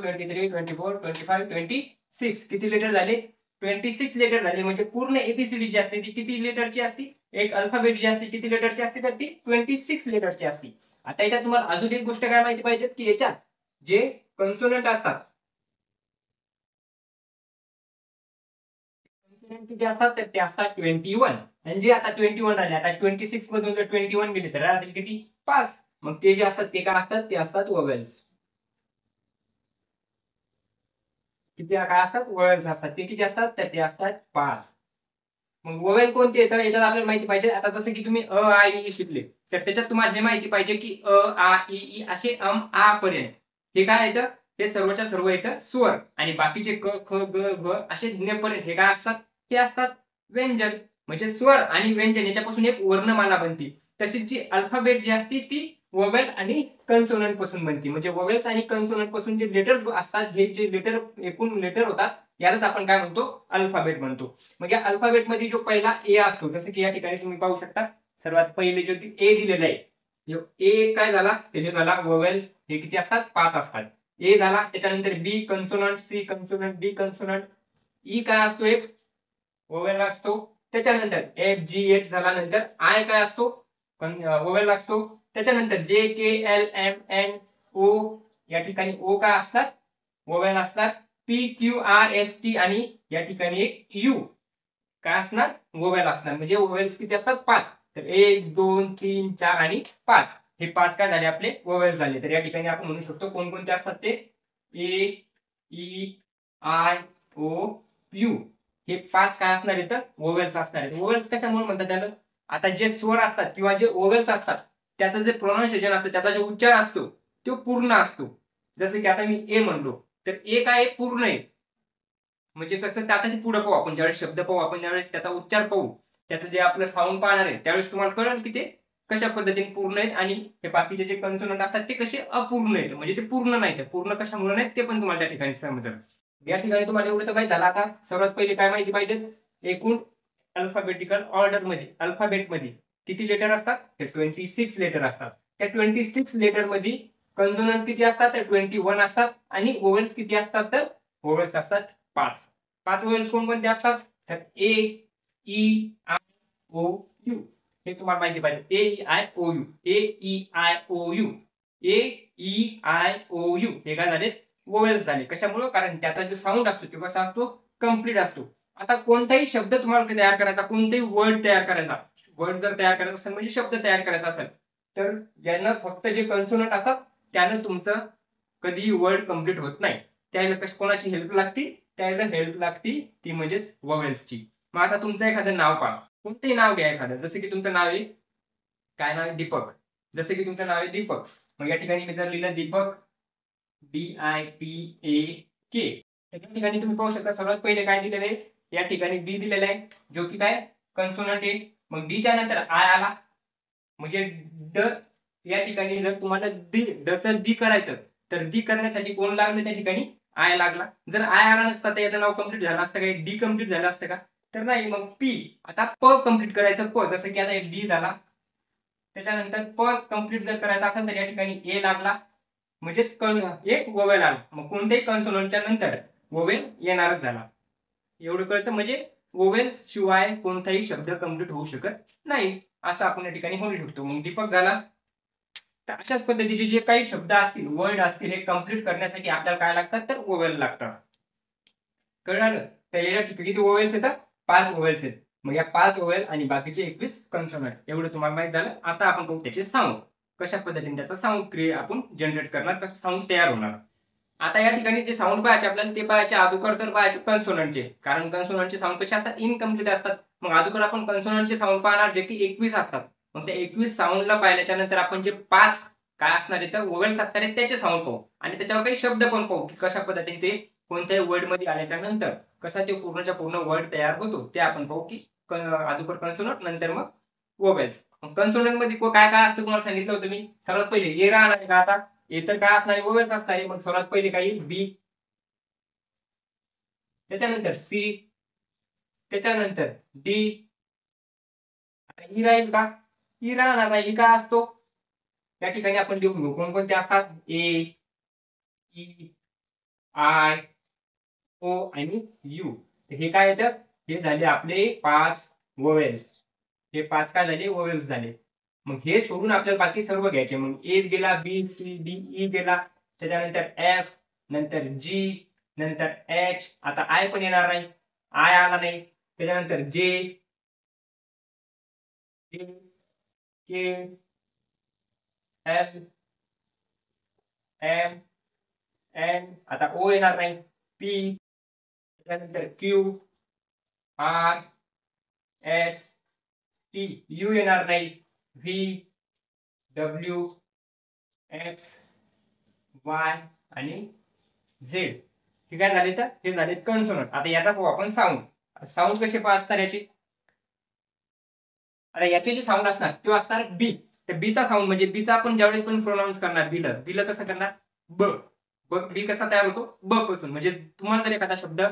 23 24 25 26. किती लेटर झाले? 26 लेटर झाले. म्हणजे पूर्ण एबीसीडी जी असते ती किती लेटरची असते? एक अल्फाबेट जी असते किती लेटरची असते? तर ती 26 लेटरची असते. आता याच्यात तुम्हाला अजून एक गोष्ट काय माहिती पाहिजे की याच्यात जे कन्सोनंट असतात किती असतात? तर ते असतात 21. आणि जे आता 21 राहिले, आता 26 मधून जर 21 गेले तर राहतील किती? 5. मग ते जे असतात ते काय असतात? ते असतात वोवेल्स. किती काय असतात? वोवेल्स असतात. ते किती असतात? तर ते असतात 5. मग वोवेल कोणते येतं याच्यात आपल्याला माहिती पाहिजे. आता जसं की तुम्ही अ आ इ ई शिकले तर त्याच्यात तुम्हाला हे माहिती पाहिजे की अ आ इ ई असे आ पर्यंत हे काय येतं? हे सर्वच्या सर्व येतं स्वर. आणि बाकीचे क ख ग घ असे पर्यंत हे काय असतात? हे असतात व्यंजन. म्हणजे स्वर आणि व्यंजन याच्यापासून एक वर्णमाला बनते. तशीच जी अल्फाबेट जी असते ती वोवेल आणि कन्सोनंट पासून बनते. म्हणजे वोवेल्स आणि कन्सोनंट पासून जे लेटर्स असतात, हे जे लेटर एकूण लेटर होतात यालाच आपण काय म्हणतो? अल्फाबेट म्हणतो. मग या अल्फाबेट मध्ये जो पहिला ए असतो, जसं की या ठिकाणी तुम्ही पाहू शकता, सर्वात पहिले जो ए दिलेला आहे, ए काय झाला? ते झाला वोवेल. हे किती असतात? 5 असतात. ए झाला, त्याच्यानंतर बी कन्सोनंट, सी कन्सोनंट, डी कन्सोनंट, ई काय असतो? एक वोवेल असतो. त्याच्यानंतर एफ जी एच झाला, नंतर आय काय असतो? वोवेल असतो. त्याच्यानंतर J K L M N O या ठिकाणी ओ काय असतात? वोवेल असतात. P Q R S T आणि या ठिकाणी एक यू काय असणार? वोवेल असणार. म्हणजे वोवेल्स किती असतात? 5. तर 1 2 3 4 आणि 5 हे 5 काय झाले? आपले वोवेल्स झाले. तर या ठिकाणी आपण म्हणू शकतो कोणकोणते असतात ते? ए ई आय ओ यू हे 5 काय असणार इथं? वोवेल्स असणार आहेत. वोवेल्स कशामुळे म्हणतात त्याला? आता जे स्वर असतात किंवा जे वोवेल्स असतात त्याचं जे प्रोनाउन्सिएशन असतं, त्याचा जो उच्चार असतो तो पूर्ण असतो. जसं की आता मी ए म्हणलो तर ए काय पूर्ण आहे. म्हणजे कसं ते आता ते पुढे पाहू आपण, ज्यावेळेस शब्द पाहू आपण, त्यावेळेस त्याचा उच्चार पाहू, त्याचं जे आपलं साऊंड पाहणार आहे त्यावेळेस तुम्हाला कळेल की ते कशा पद्धतीने पूर्ण आहेत आणि हे बाकीचे जे कन्सोनंट असतात ते कसे अपूर्ण आहेत. म्हणजे ते पूर्ण नाहीत. पूर्ण कशामुळे नाहीत ते पण तुम्हाला त्या ठिकाणी समजेल. या ठिकाणी तुम्हाला एवढं तर माहिती झालं. आता सर्वात पहिले काय माहिती पाहिजे? एकूण अल्फाबेटिकल ऑर्डर मध्ये अल्फाबेट मध्ये किती लेटर असतात? ते 26 लेटर असतात. त्या 26 लेटर मध्ये कन्सोनंट किती असतात? तर 21 असतात. आणि वोवेल्स किती असतात? तर वोवेल्स असतात 5. 5 वोवेल्स कोणकोणते असतात? तर A E I O U हे तुम्हाला माहिती पाहिजे. A E I O U, A E I O U, A E I O U हे काय झाले? वोवेल्स झाले. कशामुळे? कारण त्याचा जो साऊंड असतो तो कसा असतो? कंप्लीट असतो. आता कोणताही शब्द तुम्हाला तयार करायचा, कोणताही वर्ड तयार करायचा, वर्ड जर तयार करायचा असेल म्हणजे शब्द तयार करायचा असेल, तर यांना फक्त जे कन्सोनंट असतात त्यानं तुमचं कधीही वर्ड कंप्लीट होत नाही. त्याला कोणाची हेल्प लागते? त्याला हेल्प लागते ती म्हणजेच वोवेल्सची. मग आता तुमचं एखादं नाव पहा, कोणतंही नाव घ्या एखादं. जसं की तुमचं नाव आहे, काय नाव आहे? दीपक. जसं की तुमचं नाव आहे दीपक. मग या ठिकाणी मी जर लिहिलं दीपक, DIPAK, तर या ठिकाणी तुम्ही पाहू शकता सर्वात पहिले काय दिलेलं आहे? या ठिकाणी डी दिलेला आहे, जो की काय कन्सोनंट आहे. मग डीच्या नंतर आय आला, म्हणजे ड. या ठिकाणी जर तुम्हाला डचं दी करायचं, तर दी करण्यासाठी कोण लागलं त्या ठिकाणी? आय लागला. जर आय आला नसता तर याचं नाव कंप्लीट झालं असतं का? डी कंप्लीट झालं असतं का? तर नाही. मग पी. आता प कंप्लीट करायचं, प. जसं की आता डी झाला, त्याच्यानंतर प कंप्लीट जर करायचं असेल तर या ठिकाणी ए लागला, म्हणजेच एक वोवेल आला. मग कोणत्याही कन्सोनंटच्या नंतर वोवेल येणारच झाला. एवढं कळतं. म्हणजे वोवेल शिवाय कोणताही शब्द कंप्लीट होऊ शकत नाही, असं आपण या ठिकाणी म्हणू शकतो. मग दीपक झाला. तर अशाच पद्धतीचे जे काही शब्द असतील, वर्ड असतील, हे कंप्लीट करण्यासाठी आपल्याला काय लागतात? तर वोवेल लागतात. कळलं? तर या ठिकाणी किती वोवेल्स येतात? 5 वोवेल्स आहेत. मग या 5 वोवेल आणि बाकीचे 21 कन्सोनंट, एवढं तुम्हाला माहित झालं. आता आपण बघू त्याचे साऊंड, कशा पद्धतीने त्याचा साऊंड आपण जनरेट करणार, कसं साऊंड तयार होणार. आता या ठिकाणी जे साऊंड पाहायचे आपल्याला, ते पाहायचे अगोदर तर पाहायचे कन्सोनंटचे, कारण कन्सोनंटचे साऊंड कसे असतात? इनकम्प्लीट असतात. मग अगोदर आपण कन्सोनंटचे साऊंड पाहणार, जे की 21 असतात. मग त्या 21 साऊंडला पाहिल्याच्या नंतर आपण जे 5 काय असणार आहे तर वोवेल्स असणार आहेत त्याचे साऊंड पाहू, आणि त्याच्यावर काही शब्द पण पाहू की कशा पद्धतीने ते कोणत्याही वर्ड मध्ये आल्याच्या नंतर कसा ते पूर्णच्या पूर्ण वर्ड तयार होतो, ते आपण पाहू की अगोदर कन्सोनंट नंतर मग वोवेल्स. कन्सोनंट मध्ये काय काय असतं तुम्हाला सांगितलं होतं मी. सर्वात पहिले ए राहणार का? आता ए तर काय असणार आहे? वोवेल्स असणार आहे. मग सर्वात पहिले काय येईल? बी, त्याच्यानंतर सी, त्याच्यानंतर डी. आता ई राहील का? ई राहणार नाही. ई काय असतो? या ठिकाणी आपण लिहून घेऊ कोणकोणते असतात? ए, ई, आय, ओ आणि यू. हे काय येतं? हे झाले आपले 5 वोवेल्स. हे 5 काय झाले? वोवेल्स झाले. मग हे सोडून आपल्याला बाकी सर्व घ्यायचे. मग ए गेला, बी, सी, डी, ई गेला, त्याच्यानंतर एफ, नंतर जी, नंतर एच. आता आय पण येणार नाही, आय आला नाही. त्याच्यानंतर J, K, L, M, N. आता ओ येणार नाही. पी, त्याच्यानंतर Q, R, S, T. U येणार नाही. व्ही, डब्ल्यू, एक्स, वाय आणि झेड. हे काय झाले? तर हे झाले कन्सोनंट. आता याचा पाहू आपण साऊंड. साऊंड कसे असतात याचे? आता याचे जे साऊंड असणार ते असणार बी. तर बीचा साऊंड म्हणजे बीचा आपण ज्यावेळेस पण प्रोनाऊन्स करणार, बीला बीला कसं करणार? ब. बी कसा तयार होतो? ब पासून. म्हणजे तुम्हाला जर एखादा शब्द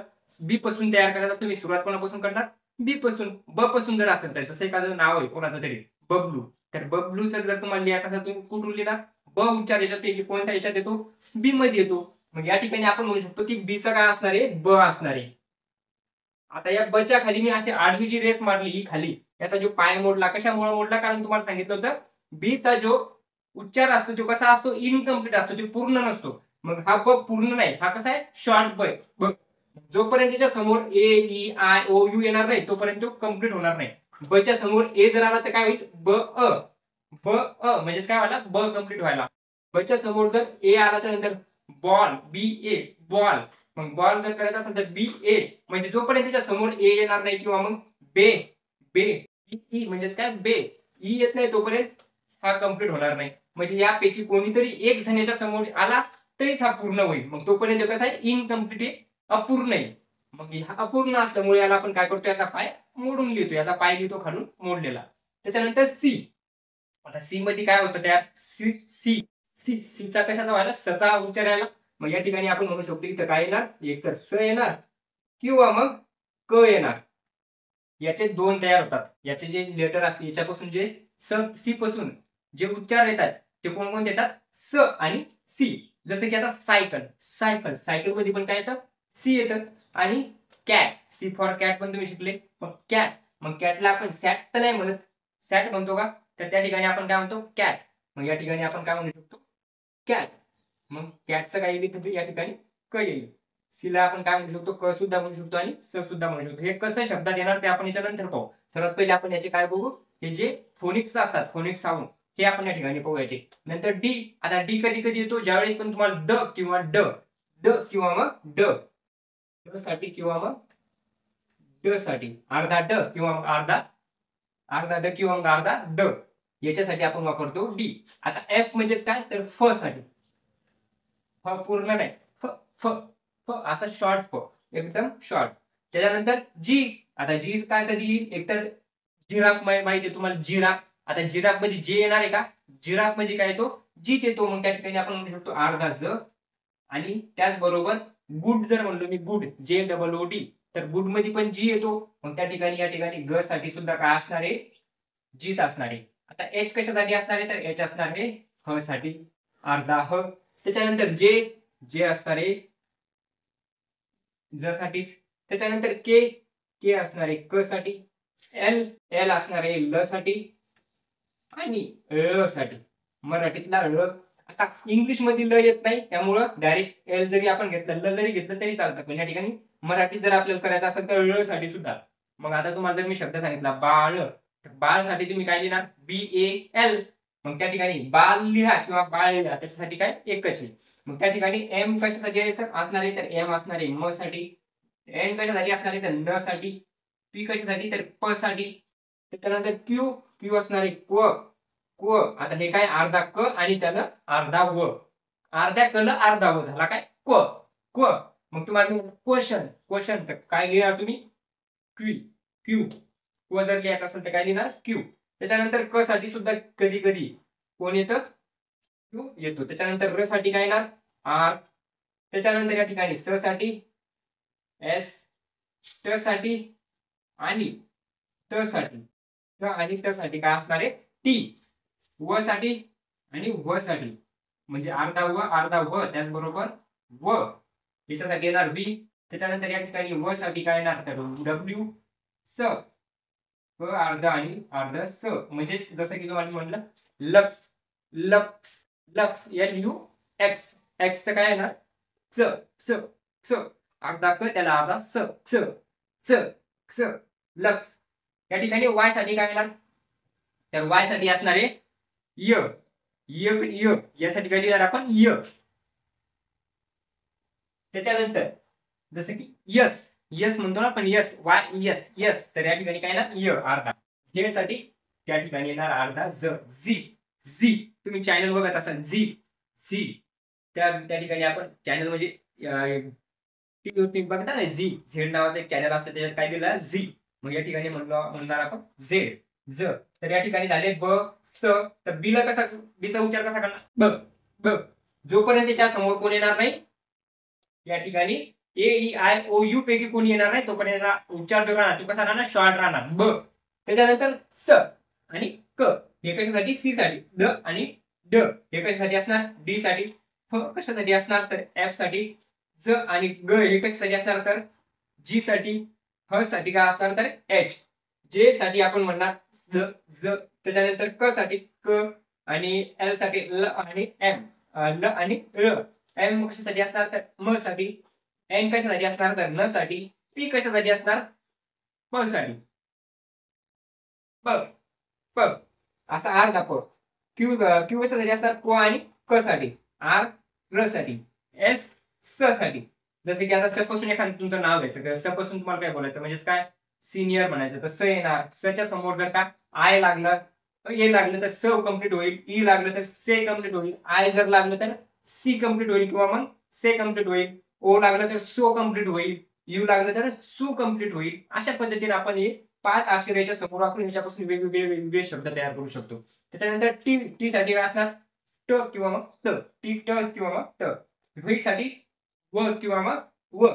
बी पासून तयार करायचा, तुम्ही सुरुवात कोणापासून करणार? बी पासून. ब पासून जर असेल तर, जसं एखादं नाव आहे कोणाचं तरी बबलू, तर बबलूचं जर तुम्हाला लिहायचं असेल तुम्ही कुठून लिहिणार? ब उच्चार याच्यात की कोणत्या याच्यात येतो? बी मध्ये येतो. मग या ठिकाणी आपण म्हणू शकतो की बीचं काय असणार आहे? ब असणार आहे. आता या बच्या खाली मी अशी आडवी जी रेस मारली ही खाली, याचा जो पाय मोडला, कशामुळे मोडला? कारण तुम्हाला सांगितलं होतं बीचा जो उच्चार असतो तो कसा असतो? इनकम्प्लीट असतो, तो पूर्ण नसतो. मग हा ब पूर्ण नाही, हा कसा आहे? शॉर्ट ब. जोपर्यंत त्याच्या समोर ए, ई, आय, ओ, यू येणार नाही तोपर्यंत तो कम्प्लीट होणार नाही. बच्या समोर ए जर आला तर काय होईल? ब अ. ब अ म्हणजेच काय व्हायला? ब कम्प्लीट व्हायला. बच्या समोर जर ए आल्याच्या नंतर बॉल, बी ए, बॉल. मग बॉल जर करायचा असेल तर बी ए, म्हणजे जोपर्यंत त्याच्या समोर ए येणार नाही किंवा मग बे, बे, ई म्हणजेच काय? बे. ई येत नाही तोपर्यंत हा कम्प्लीट होणार नाही. म्हणजे यापैकी कोणीतरी एक जण याच्या समोर आला तरीच हा पूर्ण होईल. मग तोपर्यंत कसं आहे? इनकम्प्लीट आहे, अपूर्ण आहे. मग हा अपूर्ण असल्यामुळे याला आपण काय करतो? याचा पाय मोडून लिहितो. याचा पाय लिहितो खालून मोडलेला. त्याच्यानंतर सी. आता सी मध्ये काय होतं? त्या सी सी सी सीचा कशाचा व्हायला? सचा उच्चार यायला. मग या ठिकाणी आपण म्हणू शकतो इथं काय येणार? एक तर स येणार किंवा मग क येणार. याचे दोन तयार होतात. याचे जे लेटर असते याच्यापासून जे सी पासून जे उच्चार येतात ते कोणकोणते येतात? स आणि सी. जसं की आता सायकल, सायकल, सायकल मध्ये पण काय येतं? सी येतं. आणि कॅट, सी फॉर कॅट पण तुम्ही शिकले. मग कॅट, मग कॅटला आपण सॅट तर नाही म्हणत, सॅट म्हणतो का? तर त्या ठिकाणी आपण काय म्हणतो? कॅट. मग या ठिकाणी आपण काय म्हणू शकतो? कॅट. मग कॅटचं काय येईल तर या ठिकाणी क येईल. सीला आपण काय म्हणू शकतो, क सुद्धा म्हणू शकतो आणि स सुद्धा म्हणू शकतो. हे कसं शब्दात येणार ते आपण याच्या नंतर पाहू. सर्वात पहिले आपण याचे काय बघू, हे जे फोनिक्स असतात, फोनिक्स साऊंड, हे आपण या ठिकाणी पाहूयाचे. नंतर डी. आता डी कधी कधी येतो ज्यावेळेस पण तुम्हाला द किंवा ड, द किंवा मग ड, ड साठी किंवा मग ड साठी, अर्धा ड किंवा मग अर्धा ड किंवा मग अर्धा ड, याच्यासाठी आपण वापरतो डी. आता एफ म्हणजेच काय तर फ साठी, फ पूर्ण नाही, फ फ फ असा शॉर्ट फ, एकदम शॉर्ट. त्याच्यानंतर जी. आता जी काय कधी येईल, एकतर जिराफ माहिती आहे तुम्हाला, जिराफ. आता जिराफ मध्ये जे येणार आहे का, जिराफ मध्ये काय येतो, जीच येतो. मग त्या ठिकाणी आपण म्हणू शकतो अर्धा ज. आणि त्याचबरोबर गुड जर म्हणलो मी, गुड जे डबल ओ डी, तर गुड मध्ये पण जी येतो. मग त्या ठिकाणी या ठिकाणी ग साठी सुद्धा काय असणार आहे, जीच असणार आहे. आता एच कशासाठी असणार आहे, तर एच असणार आहे ह साठी, अर्धा ह. त्याच्यानंतर जे, जे असणार आहे ज साठीच. त्याच्यानंतर के, के असणार आहे क साठी. एल, एल असणार आहे ल साठी. आणि ळ साठी, मराठीतला ळ. आता इंग्लिश मध्ये ल येत नाही, त्यामुळं डायरेक्ट एल जरी आपण घेतलं, ल जरी घेतलं तरी चालतं. पण या ठिकाणी मराठीत जर आपल्याला करायचं असेल तर ळ साठी सुद्धा. मग आता तुम्हाला जर मी शब्द सांगितला बाळ, तर बाळ साठी तुम्ही काय लिहिणार, बी ए एल. मग त्या ठिकाणी बाल लिहा किंवा बाळ लिहा, त्याच्यासाठी काय एकच आहे. मग त्या ठिकाणी एम कशासाठी असणार आहे, तर एम असणार आहे म साठी. एन कशासाठी असणार आहे, तर न साठी. पी कशासाठी, तर प साठी. त्याच्यानंतर क्यू, क्यू असणार आहे क्व, क्व. आता हे काय अर्धा क आणि त्यानं अर्धा व, अर्ध्या क ला अर्धा व झाला काय क्व, क्व. मग तुम्हाला क्वेश्चन, क्वेश्चन तर काय लिहिणार तुम्ही, क्यू, क्यू. क्व जर लिहायचं असेल तर काय लिहिणार, क्यू. त्याच्यानंतर क साठी सुद्धा कधी कधी कोण येतं, क्यू येतो. त्याच्यानंतर र साठी काय येणार, आर. त्याच्यानंतर या ठिकाणी स साठी एस, ट साठी आणि ट साठी, आणि ट साठी काय असणार आहे टी. व साठी आणि व साठी, म्हणजे अर्धा व, त्याचबरोबर व, याच्यासाठी येणार व्ही. त्याच्यानंतर या ठिकाणी व साठी काय येणार, तर डब्ल्यू. स, क अर्धा आणि अर्ध स, म्हणजे जसं की तुम्हाला म्हटलं lux, lux, lux, L U x. X च काय येणार च, च, च. अर्धा क त्याला अर्धा स, च, च, च, लक्स. या ठिकाणी वाय साठी काय येणार, तर वाय साठी असणार आहे य, य, य. यासाठी काय लिहिणार आपण, य. त्याच्यानंतर जसं की यस, यस म्हणतो ना आपण, यस, वाय यस, यस. तर या ठिकाणी काय येणार य अर्धा. झेड साठी त्या ठिकाणी येणार अर्धा ज, झी, झी. तुम्ही चॅनल बघत असाल झी, झी. त्या ठिकाणी आपण चॅनल म्हणजे टीव्हीवरती बघता ना झी, झेड नावाचा एक चॅनल असतं, त्याच्यात काय दिलं झी. मग या ठिकाणी म्हणणार आपण झेड, ज. तर या ठिकाणी झाले ब, स. तर बीला कसा, बीचा उच्चार कसा करणार, ब, ब. जोपर्यंत त्याच्या समोर कोण येणार नाही, या ठिकाणी ए ई आय ओ यू पैकी कोणी येणार नाही, तोपर्यंत उच्चार जो राहणार तो कसा राहणार, शॉर्ट राहणार, ब. त्याच्यानंतर स आणि क, हे कशासाठी, सी साठी. द आणि ड, हे कशासाठी असणार, डी साठी. फ कशासाठी असणार, तर एफ साठी. ज आणि ग हे कशासाठी असणार, तर जी साठी. ह साठी काय असणार, तर एच. जे साठी आपण म्हणणार ज, ज. त्याच्यानंतर क साठी क, आणि एल साठी ल आणि एम, ल आणि ळ. एम कशासाठी असणार, तर म साठी. एन कशासाठी असणार, तर न साठी. पी कशासाठी असणार, प साठी. प, प असा अर्धा प. क्यू, क्यू कशासाठी असणार, क आणि क साठी. आर र साठी. एस स साठी. जसे की आता स पासून एखादं तुमचं नाव घ्यायचं, स पासून तुम्हाला काय बोलायचं, म्हणजे काय सिनियर म्हणायचं, तर स येणार. स च्या समोर जर का आय लागलं, ए लागलं तर स कम्प्लीट होईल. ई लागलं तर से कम्प्लीट होईल. आय जर लागलं तर सी कम्प्लीट होईल किंवा मग से कम्प्लीट होईल. ओ लागलं तर सो कम्प्लीट होईल. यू लागलं तर सू कम्प्लीट होईल. अशा पद्धतीने आपण हे 5 अक्षराच्या समोर वापरून याच्यापासून वेगवेगळे शब्द तयार करू शकतो. त्याच्यानंतर टी, टी साठी काय असणार, ट किंवा मग त. टी, ट किंवा मग त. व्ही साठी व किंवा मग व.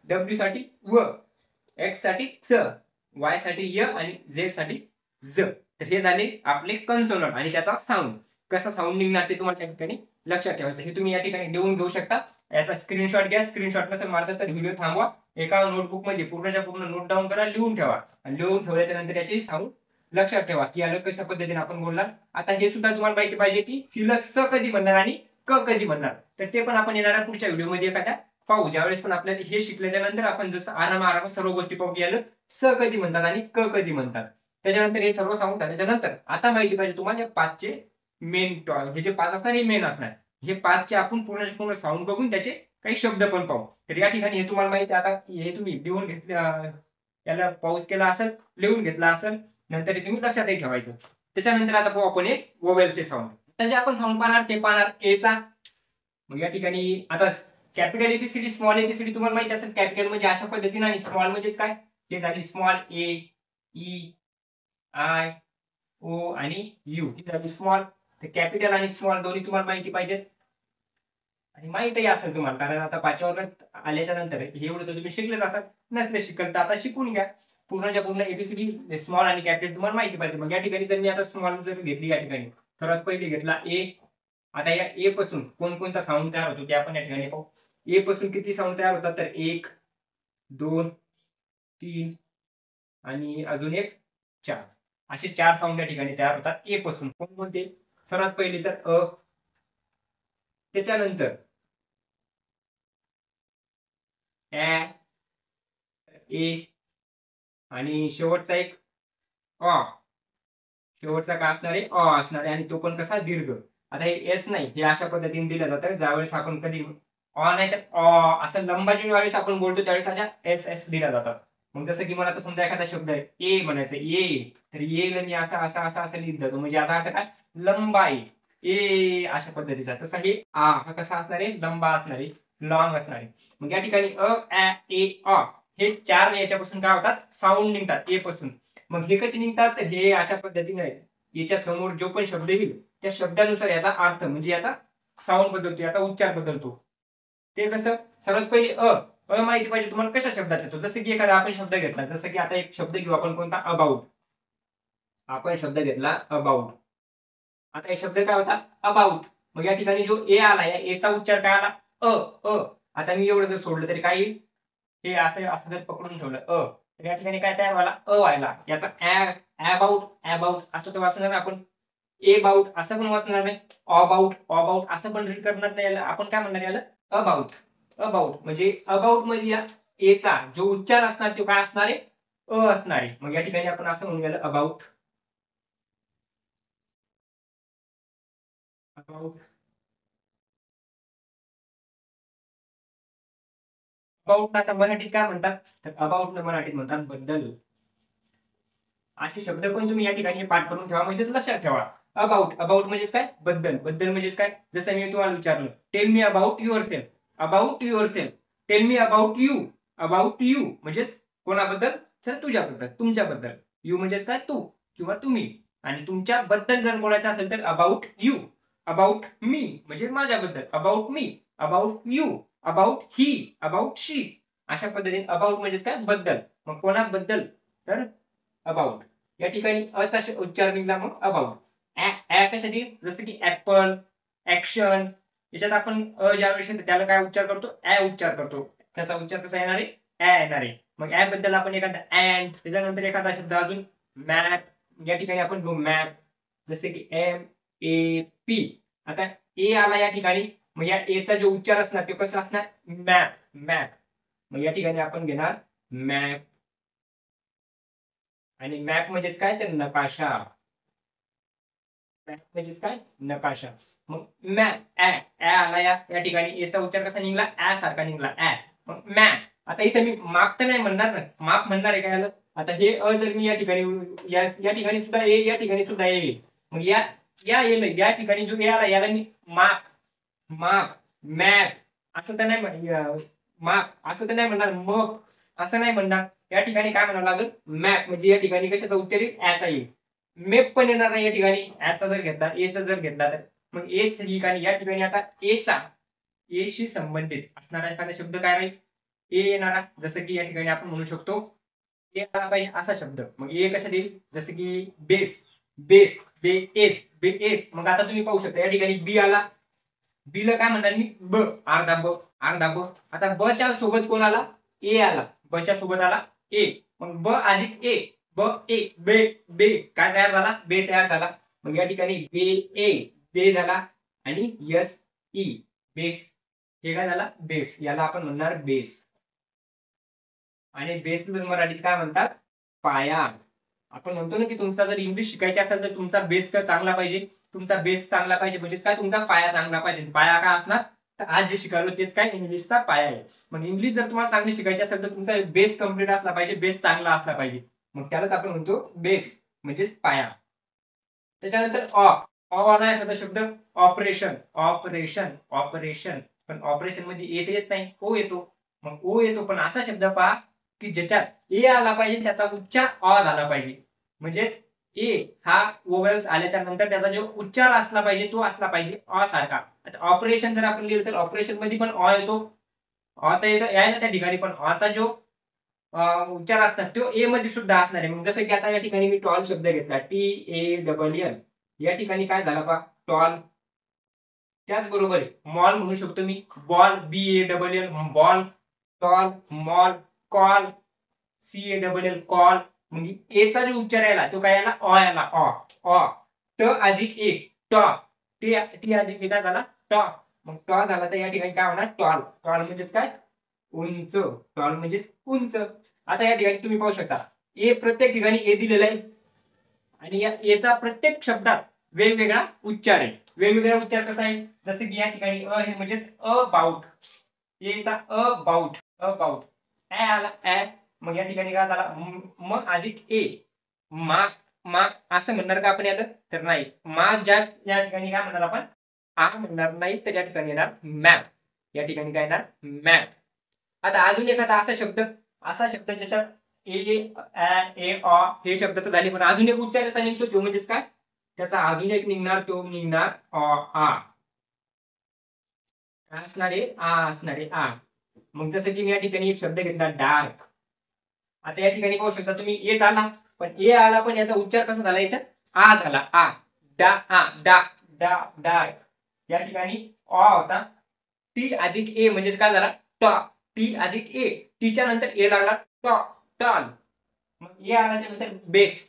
डब्ल्यू साठी व. एक्स साठी च. वाय साठी य आणि झेड साठी ज. तर हे झाले आपले कन्सोनंट आणि त्याचा साऊंड. कसा साऊंड निघणार ते तुम्हाला त्या ठिकाणी लक्षात ठेवायचं. हे तुम्ही या ठिकाणी लिहून घेऊ शकता. याचा स्क्रीनशॉट घ्या. स्क्रीनशॉट नसेल मारता तर व्हिडिओ थांबवा, एका नोटबुक मध्ये पूर्णच्या पूर्ण नोट डाऊन करा, लिहून ठेवा. आणि लिहून ठेवल्याच्या नंतर याची साऊंड लक्षात ठेवा की आलं कशा पद्धतीने आपण बोलणार. आता हे सुद्धा तुम्हाला माहिती पाहिजे की सीला स कधी म्हणणार आणि क कधी म्हणणार, तर ते पण आपण येणाऱ्या पुढच्या व्हिडिओमध्ये एखाद्या पाहू. ज्यावेळेस पण आपल्याला हे शिकल्याच्या नंतर आपण जसं आरामात सर्व गोष्टी पाहू याला स कधी म्हणतात आणि क कधी म्हणतात. त्याच्यानंतर हे सर्व सांगून झाल्याच्या नंतर आता माहिती पाहिजे तुम्हाला पाचचे मेन हे जे पाच असणार हे मेन असणार. हे पाचचे आपण पूर्ण साऊंड बघून त्याचे काही शब्द पण पाहू. तर या ठिकाणी हे तुम्हाला माहिती आता हे तुम्ही लिहून घेतले, याला पॉज केला असेल, लिहून घेतला असेल, नंतर हे तुम्ही लक्षातही ठेवायचं. त्याच्यानंतर आता पाहू आपण एक वोवेलचे साऊंड. तर जे आपण साऊंड पाहणार ते पाहणार एचा. मग या ठिकाणी आता कॅपिटल एबीसीडी स्मॉल एबीसीडी तुम्हाला माहिती असेल. कॅपिटल म्हणजे अशा पद्धतीने आणि स्मॉल म्हणजेच काय, हे झाली स्मॉल ए, ई, आय, ओ आणि यू ही झाली स्मॉल. तर कॅपिटल आणि स्मॉल दोन्ही तुम्हाला माहिती पाहिजेत आणि माहितही असेल तुम्हाला, कारण आता पाचव्या वर्गात आल्याच्या नंतर हे एवढं तर तुम्ही शिकलेच असाल. नसले शिकल तर आता शिकून घ्या. पूर्ण एबीसीडी स्मॉल आणि कॅपिटल तुम्हाला माहिती पाहिजे. मग या ठिकाणी जर मी आता स्मॉल जर घेतली, या ठिकाणी सर्वात पहिले घेतला ए. आता या ए पासून कोणकोणता साऊंड तयार होतो ते आपण या ठिकाणी पाहू. ए पासून किती साऊंड तयार होतात, तर 1, 2, 3 आणि अजून एक 4, असे 4 साऊंड या ठिकाणी तयार होतात ए पासून. कोणते, सर्वात पहिले तर अ, त्याच्यानंतर ए आणि शेवटचा एक अ. शेवटचा काय असणार आहे, अ असणार आहे आणि तो पण कसा दीर्घ. आता हे एस नाही, हे अशा पद्धतीने दिलं जातं. ज्यावेळेस आपण कधी अ नाही तर अ असं लंबाची ज्यावेळेस आपण बोलतो त्यावेळेस अशा एस एस दिल्या जातात. मग जसं की मला आता समजा एखादा शब्द आहे ए म्हणायचं, ए, तर ए मी असं लिहित जातो. म्हणजे आता काय, लंबा आहे ए अशा पद्धतीचा. तसा हे आ हा कसा असणार आहे, लंबा असणार आहे, लॉंग असणार आहे. मग या ठिकाणी अ, ए, अ हे 4 याच्यापासून काय होतात, साऊंड निघतात ए पासून. मग हे कसे निघतात, तर हे अशा पद्धतीने याच्या समोर जो पण शब्द येईल त्या शब्दानुसार याचा अर्थ म्हणजे याचा साऊंड बदलतो, याचा उच्चार बदलतो. ते कसं, सर्वात पहिले अ माहिती पाहिजे तुम्हाला कशा शब्दात येतो. जसं की एखादा आपण शब्द घेतला, जसं की आता एक शब्द घेऊ आपण कोणता, अबाउट. आपण शब्द घेतला अबाउट. आता हे शब्द काय होता, अबाउट. मग या ठिकाणी जो ए आला, या एचा उच्चार काय आला, अ अ. आता मी एवढं जर सोडलं तरी काही, हे असं असं जर पकडून ठेवलं तर या ठिकाणी काय तयार व्हायला, अ व्हायला. याचा अबाउट अबाउट असं तर वाचणार आपण, ए बाउट असं पण वाचणार नाही, अबाउट अबाउट असं पण रीड करणार नाही. याला आपण काय म्हणणार, याला अबाउट. अबाउट म्हणजे अबाउट म्हणजे या एचा जो उच्चार असणार तो काय असणार आहे, अ असणार आहे. मग या ठिकाणी आपण असं म्हणून गेलं अबाउट. अबाउट अबाउट आता मराठीत काय म्हणतात, तर अबाउट मराठीत म्हणतात बद्दल. असे शब्द पण तुम्ही या ठिकाणी पाठ करून ठेवा, म्हणजे लक्षात ठेवा. अबाउट अबाउट म्हणजेच काय, बद्दल. बद्दल म्हणजेच काय, जसं मी तुम्हाला विचारलं, tell me about your self. About your self. Tell me about you. About you म्हणजेच कोणाबद्दल, तर तुझ्याबद्दल, तुमच्याबद्दल. यू म्हणजेच काय, तू किंवा तुम्ही. आणि तुमच्याबद्दल जर बोलायचं असेल तर अबाउट यू. अबाउट मी म्हणजे माझ्याबद्दल, about me. About you. About he. About she. अशा पद्धतीने अबाउट म्हणजेच काय, बद्दल. मग कोणाबद्दल, तर अबाउट. या ठिकाणी अचा उच्चार निघला मग अबाउट. कशासाठी, जसं की ऍपल, ऍक्शन. याच्यात आपण ज्यावेळेस येतो त्याला काय उच्चार करतो, उच्चार करतो. त्याचा उच्चार कसा येणार आहे, येणार आहे. मग ऍप बद्दल आपण एखादा अँड, त्याच्यानंतर एखादा शब्द अजून मॅप. या ठिकाणी आपण घेऊ मॅप, जसे की MAP. आता ए आला या ठिकाणी, मग या एचा जो उच्चार असणार ते कसं असणार, मॅप मॅप. मग या ठिकाणी आपण घेणार मॅप. आणि मॅप म्हणजेच काय, तर नकाशा. मॅप म्हणजेच काय, नकाशा. मग मॅप आला या ठिकाणी, याचा उच्चार कसा निघला, सारखा निघला मग मॅप. आता इथे मी माप तर नाही म्हणणार ना, माप म्हणणार आहे काय. आता हे जर मी या ठिकाणी या ठिकाणी सुद्धा ए, या ठिकाणी सुद्धा ए. मग या ठिकाणी जो ए आला याला मी माप माप मॅप असं तर नाही माप असं तर नाही म्हणणार, मप असं नाही म्हणणार. या ठिकाणी काय म्हणावं लागेल, मॅप. म्हणजे या ठिकाणी कशाचा उच्चार येईल, चा येईल. मेप पण येणार नाही या ठिकाणी, चा जर घेतला, एचा जर घेतला तर. मग एच ठिकाणी, या ठिकाणी आता एशी संबंधित असणारा एखादा शब्द काय राहील, ए येणारा. जसं की या ठिकाणी आपण म्हणू शकतो ए आला पाहिजे असा शब्द. मग ए कशात येईल, जसं की बेस बेस बेस. मग आता तुम्ही पाहू शकता या ठिकाणी बी आला. बी ला काय म्हणणार मी, ब अर्धा ब अर्धा ब. आता ब च्या सोबत कोण आला, ए आला. ब च्या सोबत आला ए. मग ब अधिक ए, ब ए बे बे. काय तयार झाला, बे तयार झाला. मग या ठिकाणी बे ए बे झाला आणि यस ई बेस. हे काय झाला बेस, याला आपण म्हणणार बेस. आणि बेस मराठीत काय म्हणतात पाया. आपण म्हणतो ना की तुमचा जर इंग्लिश शिकायची असेल तर तुमचा बेस तर चांगला पाहिजे. तुमचा बेस चांगला पाहिजे म्हणजेच काय तुमचा पाया चांगला पाहिजे. पाया काय असणार तर आज जे शिकायलो तेच काय इंग्लिशचा पाया आहे. मग इंग्लिश जर तुम्हाला चांगली शिकायची असेल तर तुमचा बेस कम्प्लीट असला पाहिजे, बेस चांगला असला पाहिजे. मग त्यालाच आपण म्हणतो बेस म्हणजेच पाया. त्याच्यानंतर ऑ आला एखादा शब्द ऑपरेशन. ऑपरेशन ऑपरेशन पण ऑपरेशन मध्ये येत नाही, ओ येतो. मग ओ येतो पण असा शब्द पहा की ज्याच्यात ए आला पाहिजे त्याचा उच्चार अ झाला पाहिजे. म्हणजेच ए हा ओवेल्स आल्याच्या नंतर त्याचा जो उच्चार असला पाहिजे तो असला पाहिजे अ सारखा. आता ऑपरेशन जर आपण लिहिलं तर ऑपरेशन मध्ये पण अ येतो. अ तर येतं यायला त्या ठिकाणी पण अचा जो उच्चार असणार तो ए मध्ये सुद्धा असणार आहे. मग जसं की आता या ठिकाणी मी टॉल शब्द घेतला TALL. या ठिकाणी काय झाला पहा टॉल. त्याचबरोबर मॉल म्हणू शकतो मी ball BALL ball. Tall mall call CALL call. म्हणजे एचा जो उच्चार यायला तो काय याला अ याला अ ट अधिक ए टॉ. टी अधिक ए काय झाला टॉ. मग टॉ झाला तर या ठिकाणी काय होणार टॉल. टॉल म्हणजेच काय उंच. टॉल म्हणजेच उंच. आता या ठिकाणी तुम्ही पाहू शकता ए प्रत्येक ठिकाणी ए दिलेला आहे आणि या एचा प्रत्येक शब्दात वेगवेगळा उच्चार आहे. वेगवेगळा उच्चार कसा आहे जसं की या ठिकाणी अ हे म्हणजेच अबाउट. एचा अबाउट अबाउट. ए आला ए. मग या ठिकाणी काय झाला म अधिक ए मा. मा असं म्हणणार का आपण याला तर नाही. मा ज्या या ठिकाणी काय म्हणणार आपण आ म्हणणार नाही तर या ठिकाणी येणार मॅप. या ठिकाणी काय येणार मॅप. आता अजून एखादा असा शब्द ज्याच्यात ए अ हे शब्द तर झाले पण अजून एक उच्चार याचा निघतो तो म्हणजेच काय त्याचा अजून एक निघणार तो निघणार आ. काय असणार आहे आ असणार आहे आ. मग जसं की मी या ठिकाणी एक शब्द घेतला डार्क. आता या ठिकाणी पाहू शकता तुम्ही ए आला पण ए आला पण याचा उच्चार कसा झाला इथं आ झाला आ. डा आ डा डा डार्क. या ठिकाणी अ होता टी अधिक ए म्हणजेच काय झाला टॉ. टी अधिक ए टीच्या नंतर ए लागला टॉ टॉल. मग ए आल्याच्या नंतर बेस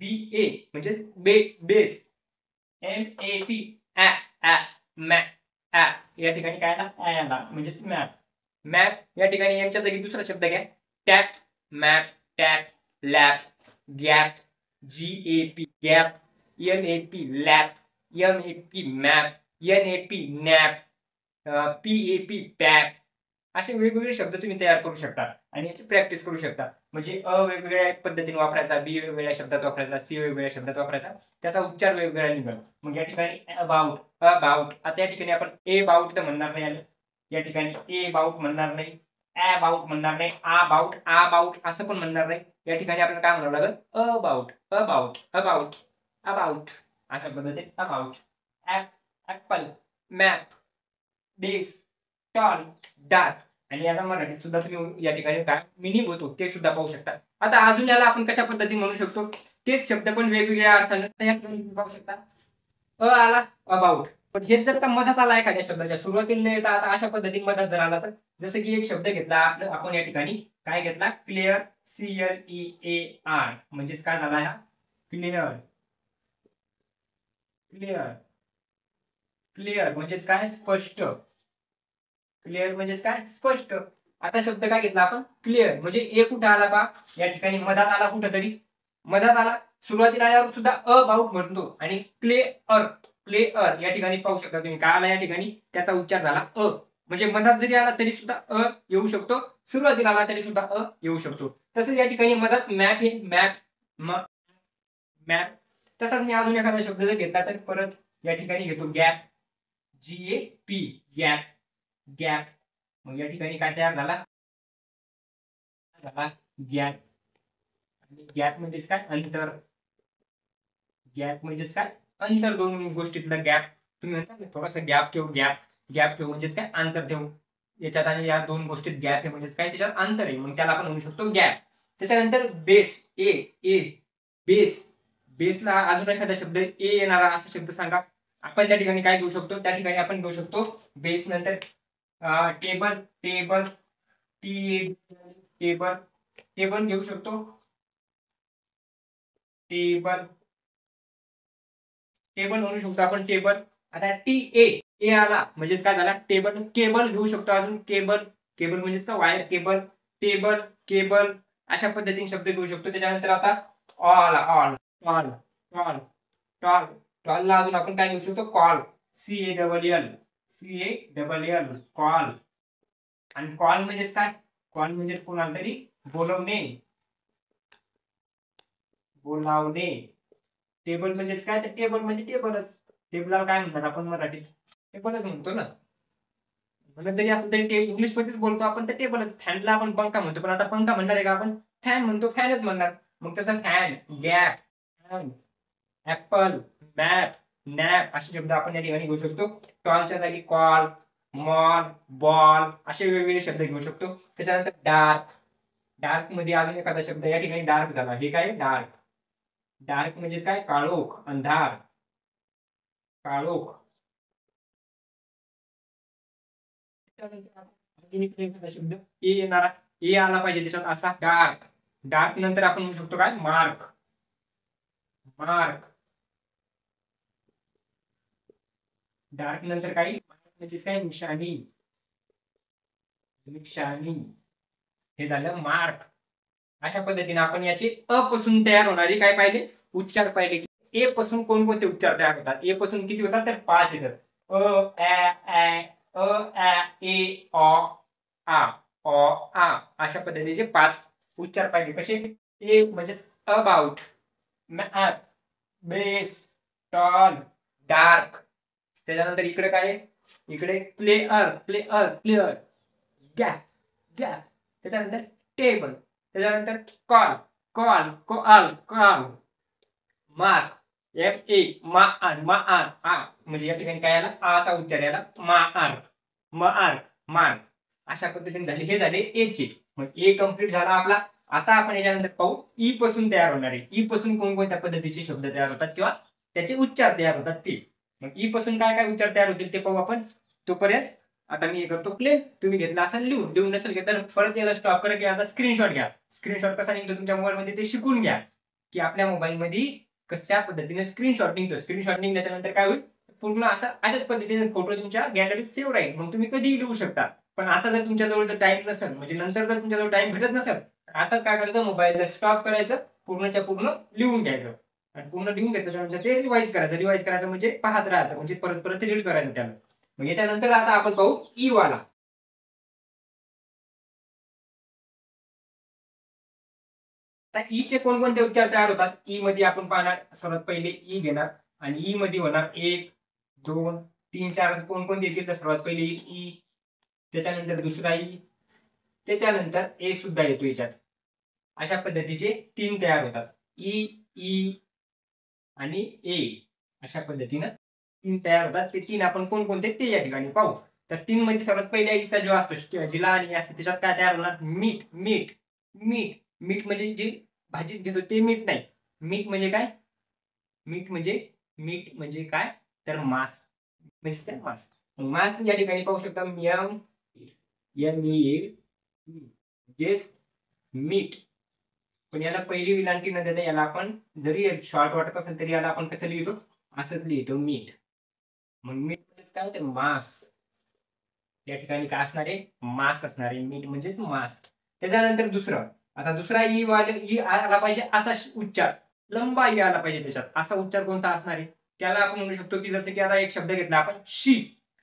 BA म्हणजेच बेस. MAP ऍ ऍ मॅप ऍ. या ठिकाणी काय आला ऍ आला म्हणजेच मॅप. मॅप या ठिकाणी एमच्या जागी दुसरा शब्द घ्या tap. Map tap lap gap GAP gap NAP lap MAP map NAP nap PAP Pap. असे वेगवेगळे शब्द तुम्ही तयार करू शकता आणि याची प्रॅक्टिस करू शकता. म्हणजे अ वेगवेगळ्या पद्धतीने वापरायचा, बी वेगवेगळ्या शब्दात वापरायचा, सी वेगवेगळ्या शब्दात वापरायचा. त्याचा उच्चार वेगवेगळा निघेल. मग या ठिकाणी अबाउट अबाउट. आता या ठिकाणी आपण ए बाउट तर म्हणणार नाही आलं. या ठिकाणी ए बाउट म्हणणार नाही, अबाउट म्हणणार नाही, अबाउट अबाउट असं पण म्हणणार नाही. या ठिकाणी आपल्याला काय म्हणावं लागेल अबाउट अबाउट अबाउट अबाउट अशा पद्धतीने about. Apple map base tall dark. आणि याचा मराठीत सुद्धा तुम्ही या ठिकाणी काय मिनिंग होतो ते सुद्धा पाहू शकता. आता अजून याला आपण कशा पद्धतीने म्हणू शकतो तेच शब्द पण वेगवेगळ्या अर्थाने या ठिकाणी पाहू शकता. आला अबाउट पण हेच जर का मधात आला एखाद्या शब्दाच्या सुरुवातीला नाही येता आता अशा पद्धतीने मधात जर आला तर जसं की एक शब्द घेतला आपण या ठिकाणी काय घेतला क्लिअर CLEAR म्हणजेच काय झाला हा क्लिअर. क्लिअर क्लिअर म्हणजेच काय स्पष्ट. क्लिअर म्हणजेच काय स्पष्ट. आता शब्द काय घेतला आपण क्लिअर म्हणजे ए कुठे आला पा या ठिकाणी मधात आला कुठेतरी मधात आला. सुरुवातीला आल्यावर सुद्धा अबाउट म्हणतो आणि क्लिअर क्लिअर या ठिकाणी पाहू शकता तुम्ही काय आला या ठिकाणी त्याचा उच्चार झाला अ. म्हणजे मधात जरी आला तरी सुद्धा अ येऊ शकतो, सुरुवातीला आला तरी सुद्धा अ येऊ शकतो. तसंच या ठिकाणी मधात मॅप हे मॅप मॅप. तसाच मी अजून एखादा शब्द जर घेतला तर परत या ठिकाणी घेतो गॅप GAP गॅप गॅप. मग या ठिकाणी काय तयार झाला झाला गॅप. आणि गॅप म्हणजेच काय अंतर. गॅप म्हणजेच काय अंतर दोन गोष्टीतला गॅप. तुम्ही म्हणता थोडासा गॅप ठेवू गॅप गॅप ठेवू म्हणजेच काय अंतर ठेवू. याच्यात आणि या दोन गोष्टीत गॅप आहे म्हणजेच काय त्याच्यात अंतर आहे मग त्याला आपण म्हणू शकतो गॅप. त्याच्यानंतर बेस ए ए बेस. बेसला अजून एखादा शब्द ए येणारा असा शब्द सांगा. आपण त्या ठिकाणी काय घेऊ शकतो त्या ठिकाणी आपण घेऊ शकतो बेस नंतर टेबल टेबल टेबल टेबल घेऊ शकतो. टेबल टेबल म्हणू शकतो आपण टेबल. आता TA ए आला म्हणजेच काय झाला टेबल. केबल घेऊ शकतो अजून केबल. केबल म्हणजेच का वायर केबल. टेबल केबल अशा पद्धतीने शब्द घेऊ शकतो. त्याच्यानंतर आता all all tall tall tall टॉलला अजून आपण काय घेऊ शकतो कॉल. CALL CALL call. आणि कॉल म्हणजेच काय कॉल म्हणजे कोणाला तरी बोलवणे बोलावणे. टेबल म्हणजेच काय तर टेबल म्हणजे टेबलच. टेबलला काय म्हणतात आपण मराठीत टेबलच म्हणतो ना. म्हणून तरी आपण तरी इंग्लिश मध्येच बोलतो आपण तर टेबलच. फॅनला आपण पंखा म्हणतो पण आता पंखा म्हणणार आहे का आपण फॅन म्हणतो फॅनच म्हणणार. मग तसं fan gap fan apple map nap असे शब्द आपण या ठिकाणी घेऊ शकतो. टॉलच्या जागी कॉल मॉल बॉल असे वेगवेगळे शब्द घेऊ शकतो. त्याच्यानंतर डार्क. डार्क मध्ये अजून एखादा शब्द या ठिकाणी डार्क झाला. हे काय डार्क. डार्क म्हणजे काय काळोख अंधार काळोख. त्याच्यानंतर अजून इकडे एखादा शब्द ए येणारा. ए आला पाहिजे त्याच्यात असा डार्क. डार्क नंतर आपण म्हणू शकतो काय मार्क मार्क. डार्क नंतर काही म्हणजे काय निशाणी निशाणी. हे झालं मार्क. अशा पद्धतीने आपण याचे अ पासून तयार होणारे काय पाहिले उच्चार पाहिले की ए पासून कोणकोणते उच्चार तयार होतात. ए पासून किती होतात तर 5 येतात. ए ऑ आ ऑ आ अशा पद्धतीचे 5 उच्चार पाहिले. कसे ए म्हणजे about map base tall dark. त्याच्यानंतर इकडे काय इकडे player player player gap gap. त्याच्यानंतर टेबल. त्याच्यानंतर call call call call mark मा म्हणजे या ठिकाणी काय आला आचा उच्चार याला मार्क मार्क. अशा पद्धतीने झाले. हे झाले ए चे. मग ए कम्प्लीट झाला आपला. आता आपण याच्यानंतर पाहू ई पासून तयार होणारे. ई पासून कोणकोणत्या पद्धतीचे शब्द तयार होतात किंवा त्याचे उच्चार तयार होतात ते. मग ई पासून काय काय उच्चार तयार होतील ते पाहू आपण. तोपर्यंत आता मी हे करतो प्ले. तुम्ही घेतला असेल लिहून नसेल घेतलं परत याला स्टॉप करा किंवा आता स्क्रीनशॉट घ्या. स्क्रीनशॉट कसा निघतो तुमच्या मोबाईल मध्ये ते शिकून घ्या की आपल्या मोबाईल मध्ये कशा पद्धतीने स्क्रीनशॉट निघतो. स्क्रीनशॉट निघल्याच्या नंतर काय होईल पूर्ण अशाच पद्धतीने फोटो तुमच्या गॅलरीत सेव्ह राहील. मग तुम्ही कधीही लिहू शकता. पण आता जर तुमच्याजवळ जर टाइम नसेल म्हणजे नंतर जर तुमच्याजवळ टाइम भेटत नसेल आताच काय करायचं मोबाईलला स्टॉप करायचं पूर्णच्या पूर्ण लिहून घ्यायचं. आणि पूर्ण लिहून घेतल्यानंतर ते रिवाइज करायचं. रिवाइज करायचं म्हणजे पाहत राहायचं म्हणजे परत परत रीड करायचं त्याला. मग याच्यानंतर आता आपण पाहू ई वाला. आता ई चे कोणकोणते उच्चार तयार होतात. ई मध्ये आपण पाहणार सर्वात पहिले ई घेणार आणि ई मध्ये होणार 1 2 3 4 कोणकोणते येतील तर सर्वात पहिले ई. त्याच्यानंतर दुसरा ई. त्याच्यानंतर ए सुद्धा येतो याच्यात. अशा पद्धतीचे 3 तयार होतात. ई ई आणि ए अशा पद्धतीनं 3 तयार होतात. ते 3 आपण कोणकोणते ते या ठिकाणी पाहू. तर 3 मध्ये सर्वात पहिल्या ईचा जो असतो जिला आणि असते त्याच्यात काय तयार होणार मीठ मीठ मीठ. मीठ म्हणजे जे भाजीत घेतो ते मीठ नाही. मीठ म्हणजे काय मीठ म्हणजे काय तर मांस म्हणजे काय मांस. मांस या ठिकाणी पाहू शकता मियम म्हणजेच मीठ. पण याला पहिली विलांटी न देता याला आपण जरी शॉर्ट वाटत असेल तरी याला आपण कसं लिहितो असंच लिहितो मीठ. मग मीठ म्हणजे काय तर मांस. या ठिकाणी काय असणार आहे मांस असणार आहे. मीठ म्हणजेच मांस. त्याच्यानंतर दुसरं आता दुसरा ई आला पाहिजे असा उच्चार लंबा ई आला पाहिजे त्याच्यात. असा उच्चार कोणता असणार आहे त्याला आपण म्हणू शकतो की जसं की आता एक शब्द घेतला आपण शी.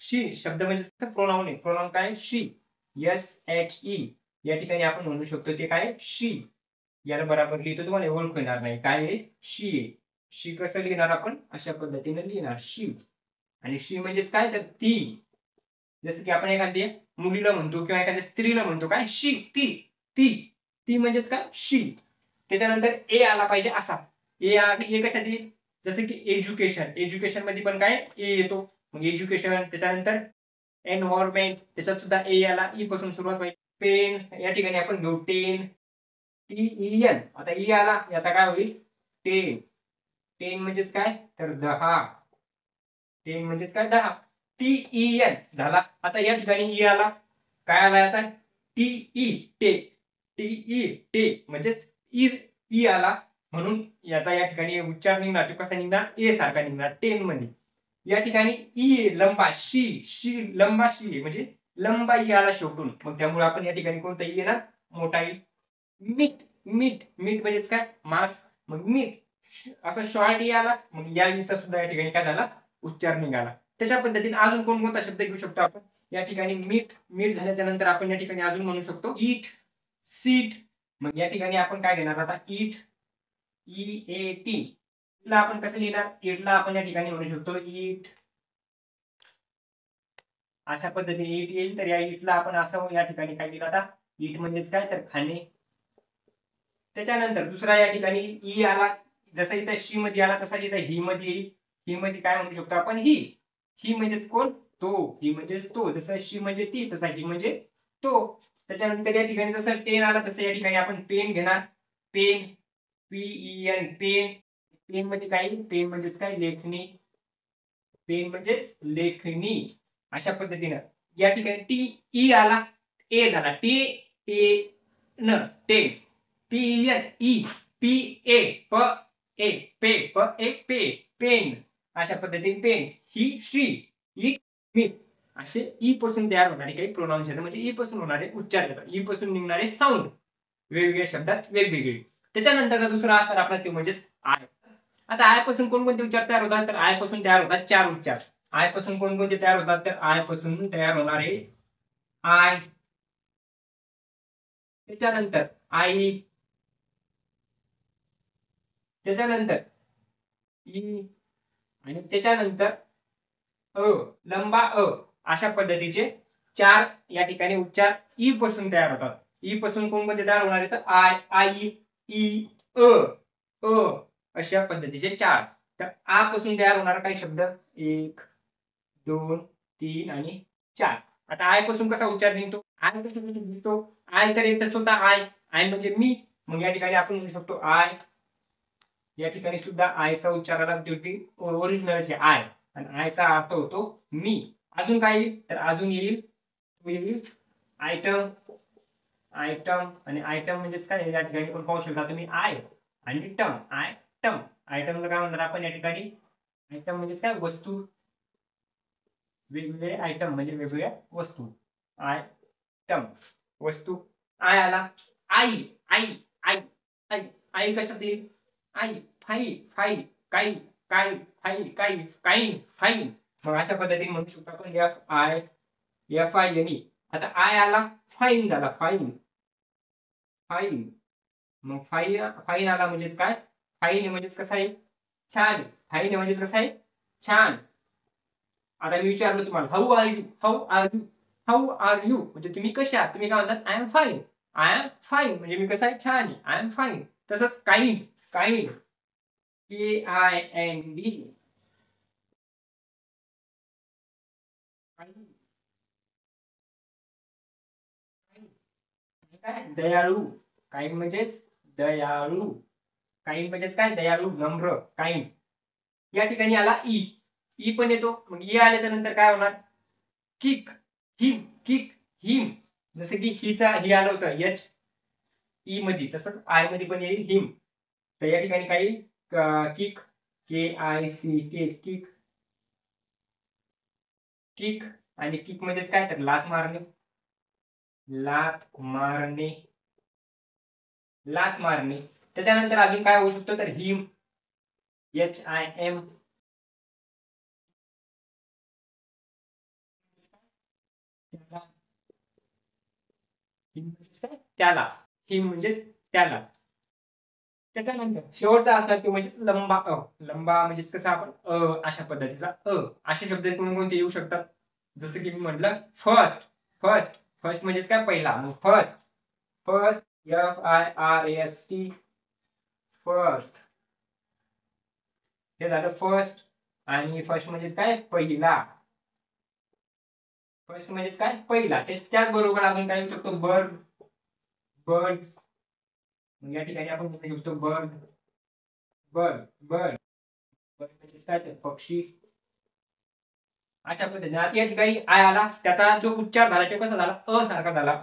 शी शब्द म्हणजे प्रोनाउन आहे. प्रोनाउन काय शी SHE. या ठिकाणी आपण म्हणू शकतो ते काय शी. याला बरोबर लिहितो तुम्हाला ओळख येणार नाही काय आहे शी. शी कसं लिहिणार आपण अशा पद्धतीने लिहिणार शी. आणि शी म्हणजेच काय तर ती. जसं की आपण एखाद्या मुलीला म्हणतो किंवा एखाद्या स्त्रीला म्हणतो काय शी ती ती ती म्हणजेच काय शी. त्याच्यानंतर ए आला पाहिजे असा. ए कशासाठी जसं की एज्युकेशन. एज्युकेशन मध्ये पण काय ए येतो. मग एज्युकेशन. त्याच्यानंतर एन्व्हायरमेंट त्याच्यात सुद्धा ए आला. ई पासून सुरुवात होईल. पेन या ठिकाणी आपण घेऊ टेन TEN. आता ई आला याचा काय होईल टेन. टेन म्हणजेच काय तर 10. टेन म्हणजेच काय 10. TEN झाला. आता या ठिकाणी ई आला काय आला याचा TE टे. TE टे म्हणजेच ई आला म्हणून याचा या ठिकाणी उच्चार निघणार तो कसा निघणार ए सारखा निघणार टेन मध्ये. या ठिकाणी ई लंबा शी लंबा शी म्हणजे लंबा ई आला शेवटून, मग त्यामुळे आपण या ठिकाणी कोणता ई येणार, मोठा ई. मीठ मीठ मीठ म्हणजेच काय, मांस. मग मीठ असा शॉर्ट ई आला, मग या ईचा सुद्धा या ठिकाणी काय झाला, उच्चार निघाला. त्याच्या पद्धतीने अजून कोणकोणता शब्द घेऊ शकतो आपण या ठिकाणी. मीठ मीठ झाल्याच्या नंतर आपण या ठिकाणी अजून म्हणू शकतो ईट सीट. मग या ठिकाणी आपण काय घेणार आता, ईट ई ए टी. ला आपण कसं लिहिणार, ईटला आपण या ठिकाणी म्हणू शकतो ईट, अशा पद्धतीने ईट येईल. तर या ईटला आपण असं या ठिकाणी काय लिहिलं आता, ईट म्हणजेच काय तर खाणे. त्याच्यानंतर दुसरा या ठिकाणी ई आला, जसं इथं शी मध्ये आला तसा इथं ही मध्ये येईल. ही मध्ये काय म्हणू शकतो आपण, ही. ही म्हणजेच कोण, तो. ही म्हणजेच तो. जसं शी म्हणजे ती, तसा ही म्हणजे तो. त्याच्यानंतर या ठिकाणी जसं टेन आला तसं या ठिकाणी आपण पेन घेणार. Pen PEN pen. पेन मध्ये काय, पेन म्हणजेच काय लेखणी. पेन म्हणजेच लेखणी. अशा पद्धतीनं या ठिकाणी टी ई आला, ए झाला, टी ए न ten. PN E P A प ए पे प ए पे पेन. अशा पद्धतीने पेन. ही शी ई मी. असे ई पासून तयार होणारे काही प्रोनाउन्स म्हणजे ई पासून होणारे उच्चार येतात, ई पासून निघणारे साऊंड वेगवेगळ्या शब्दात वेगवेगळे. त्याच्यानंतर दुसरा असणार आपला तो म्हणजेच आय. आता आय पासून कोणकोणते उच्चार तयार होतात, तर आय पासून तयार होतात 4 उच्चार. आय पासून कोणकोणते तयार होतात, तर आय पासून तयार होणारे आय, त्याच्यानंतर आई, त्याच्यानंतर ई, आणि त्याच्यानंतर अ, लंबा अ. अशा पद्धतीचे 4 या ठिकाणी उच्चार ई पासून तयार होतात. ई पासून कोणकोणते तयार होणार आहेत, आय आई ई अ अ अशा पद्धतीचे 4. तर आ पासून तयार होणार काही शब्द 1 2 3 आणि 4. आता आय पासून कसा उच्चार निघतो, आय कसा निघतो, आय तर येतच होता आय. आय म्हणजे मी. मग या ठिकाणी आपण म्हणू शकतो आय. या ठिकाणी सुद्धा आयचा उच्चाराला शेवटी ओरिजिनलचे आय, आणि आयचा अर्थ होतो मी. अजून काय येईल, तर अजून येईल आयटम. आयटम आणि आयटम म्हणजेच काय, या ठिकाणी पण पाहू शकता तुम्ही आय आणि टम. आयटम. आयटमला काय म्हणणार आपण या ठिकाणी, आयटम म्हणजेच काय, वस्तू. वेगवेगळे आयटम म्हणजे वेगवेगळ्या वस्तू. आयटम वस्तू. आय आला, आई आई आई आई. आई कशात येईल, आई फाई फाई काही काय फाई काही काही फाईन. मग अशा पद्धतीने म्हणू शकतो आपण F I F I N E. आता आय आला, फाईन झाला, फाईन फाईन. मग फाईन आला म्हणजेच काय, फाईन म्हणजेच कसं आहे, छान. फाईन म्हणजेच कसं आहे, छान. आता मी विचारलं तुम्हाला how are you, how are you, how are you म्हणजे तुम्ही कसे आहात, तुम्ही काय म्हणतात, I am fine. I am fine म्हणजे मी कसं आहे, छान आहे, आय एम फाईन. तसंच kind. Kind K I N D. काय, दयाळू. काइंड म्हणजेच दयाळू. काइंड म्हणजेच काय, दयाळू नम्र काइंड. या ठिकाणी आला ई. ई पण येतो. मग ई आल्याच्या नंतर काय होणार, किक हिम किक हिम. जसं की हिचा ही आलं होतं एच ई मध्ये, तसंच आय मध्ये पण येईल हिम. तर या ठिकाणी काही kick K I C K kick. Kick आणि किक म्हणजेच काय, तर लात मारणे. लात मारणे. लात मारणे. त्याच्यानंतर अजून काय होऊ शकतो, तर हिम एच आय एम. त्याला. हिम म्हणजेच त्याला. त्याच्यानंतर शेवटचा असणार तो म्हणजे लंबा अ. लंबा म्हणजेच कसं आपण अशा पद्धतीचा असे शब्द कोणते येऊ शकतात, जसं की मी म्हटलं फर्स्ट. फर्स्ट फर्स्ट म्हणजेच काय, पहिला. मग first. First F I R S T. First. हे झालं फर्स्ट. आणि फर्स्ट म्हणजेच काय, पहिला. फर्स्ट म्हणजेच काय, पहिला. त्याचबरोबर अजून काय येऊ शकतो, बर्ड. बर्ड्स. या ठिकाणी आपण म्हणू शकतो बर्ड. बर्ड बर्ड बर्ड म्हणजेच काय, तर पक्षी. अशा पद्धतीने आता या ठिकाणी आय आला, त्याचा जो उच्चार झाला तो कसा झाला, अ सारखा झाला.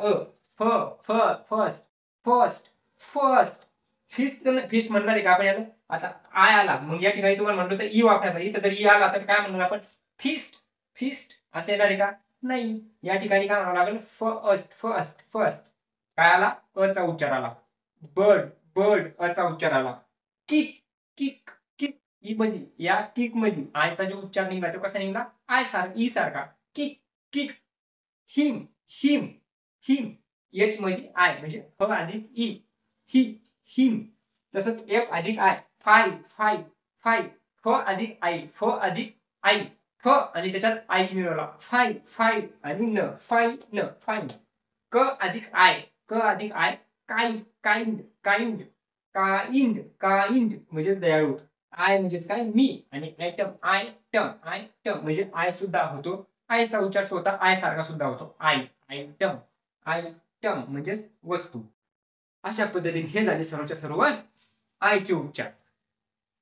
फ फ first first first. Fist fist म्हणणार आहे का आपण याला? आता आय आला मग या ठिकाणी तुम्हाला म्हणतो तर ई वापरायचा. इथं जर ई आला तर काय म्हणणार आपण? फिस्ट फिस्ट असं येणार आहे का? नाही. या ठिकाणी काय म्हणावं लागेल? First first first. काय आला? अचा उच्चार आला. बर्ड बर्ड अचा उच्चार आला. Kick kick kick. ई मध्ये या किक मध्ये आयचा जो उच्चार निघला तो कसा निघला? आय सारखा ई सारखा. Kick kick. Him him him. H मध्ये आय म्हणजे ह अधिक ई. ही हिम. तसंच एफ अधिक आय फाय फाय फाय. फ अधिक आई फ अधिक आई. फ आणि त्याच्यात आई मिळवला फाय फाय आणि न फाय न फाईन. क अधिक आय क अधिक I kind kind kind kind kind म्हणजे दयाळू. आय म्हणजेच काय? मी. आणि आयटम आयटम म्हणजे आय सुद्धा होतो. आयचा उच्चार स्वतः आय सारखा सुद्धा होतो. आय आयटम आयटम म्हणजेच वस्तू. अशा पद्धतीने हे झाले सर्वच्या सर्व आयचे उच्चार.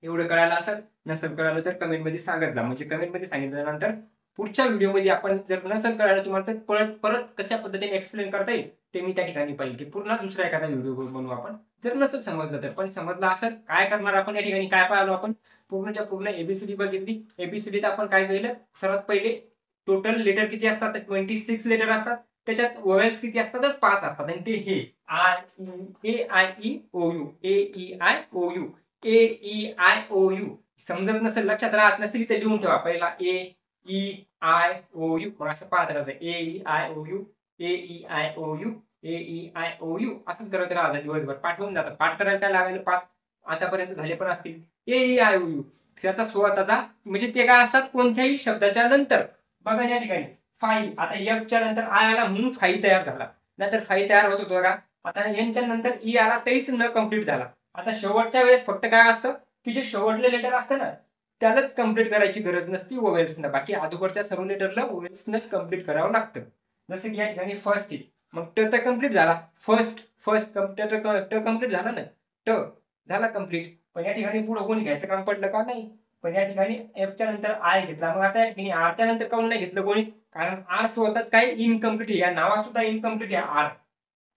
एवढं कळालं असेल, नसेल कळालं तर कमेंटमध्ये सांगत जा. म्हणजे कमेंटमध्ये सांगितल्यानंतर पुढच्या व्हिडिओमध्ये आपण जर नसेल कळालं तुम्हाला तर परत कशा पद्धतीने एक्सप्लेन करता येईल ते मी त्या ठिकाणी पाहिजे की पूर्ण दुसरा एखादा व्हिडिओ बनवू आपण. जर नसेल समजलं तर, पण समजलं असेल काय करणार आपण या ठिकाणी काय पाहिलो आपण? पूर्णच्या पूर्ण एबीसीडी बघितली. एबीसीडीत आपण काय केलं? सर्वात पहिले टोटल लेटर किती असतात? 26 लेटर असतात. त्याच्यात वोवेल्स किती असतात? तर 5 असतात. आणि ते हे I A I E O U A E I O U A E I O U. समजत नसेल, लक्षात राहत नसतील तर लिहून ठेवा. पहिला A E I O U मग असं पाहत राहायचं. A E I O U A E I O U A E I O U असंच करत राहायचं दिवसभर. पाठ होऊन जातं. पाठ करायला काय लागेल? 5 आतापर्यंत झाले पण असतील. ए ई आय ओ यू त्याचा स्वतःचा म्हणजे ते काय असतात? कोणत्याही शब्दाच्या नंतर बघा या ठिकाणी फाईल. आता एफच्या नंतर आय आला म्हणून फाईल तयार झाला. नाहीतर फाईल तयार होत होतो का? आता एनच्या नंतर ई आला तरीच न कम्प्लीट झाला. आता शेवटच्या वेळेस फक्त काय असतं की जे शेवटले लेटर असतं ना त्यालाच कम्प्लीट करायची गरज नसती वोवेल्सनं. बाकी अगोदरच्या सर्व लेटरला वोवेल्सनच कम्प्लीट करावं लागतं. जसं की या ठिकाणी फर्स्ट आहे मग ट तर कम्प्लीट झाला. फर्स्ट फर्स्ट ट कम्प्लीट झाला ना. ट झाला कम्प्लीट. पण या ठिकाणी पुढे कोणी घ्यायचं काम पडलं का? नाही. पण या ठिकाणी एफच्या नंतर आय घेतला. मग आता या ठिकाणी आरच्या नंतर काऊन नाही घेतलं कोणी? कारण आर स्वतःच काय इनकम्प्लीट आहे. या नावात सुद्धा इनकम्प्लीट आहे आर.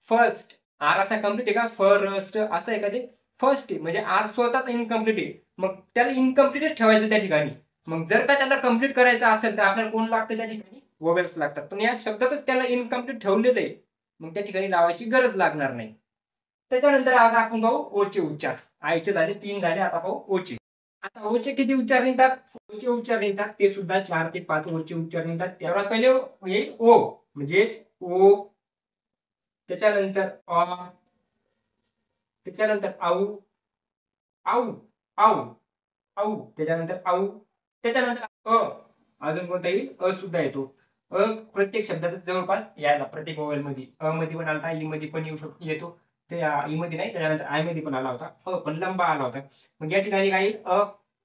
फर्स्ट आर असा कम्प्लीट आहे का? फर्स्ट असं आहे का ते? फर्स्ट आहे म्हणजे आर स्वतःच इनकम्प्लीट आहे. मग त्याला इनकम्प्लीटच ठेवायचं त्या ठिकाणी. मग जर का त्याला कम्प्लीट करायचं असेल तर आपल्याला कोण लागतं त्या ठिकाणी? वोवेल्स लागतात. पण या शब्दातच त्याला इनकम्प्लीट ठेवलेलं आहे. मग त्या ठिकाणी लावायची गरज लागणार नाही. त्याच्यानंतर आता आपण पाहू ओचे उच्चार. आयचे झाले 3 झाले. आता पाहू ओचे. आता ओचे किती उच्चार निघतात? ओचे उच्चार निघतात ते सुद्धा 4 ते 5 ओचे उच्चार निघतात. त्याला पहिले येईल ओ म्हणजेच ओ. त्याच्यानंतर अ. त्याच्यानंतर आऊ आऊ आऊ आऊ. त्याच्यानंतर आऊ. त्याच्यानंतर अ. अजून कोणता येईल? अ सुद्धा येतो. अ प्रत्येक शब्दात जवळपास यायला प्रत्येक वोवेल मध्ये. अ मध्ये पण आला, ई मध्ये पण येतो. ते ई मध्ये नाही. त्याच्यानंतर आय मध्ये पण आला होता. अ पण लंबा आला होता. मग या ठिकाणी काय येईल? अ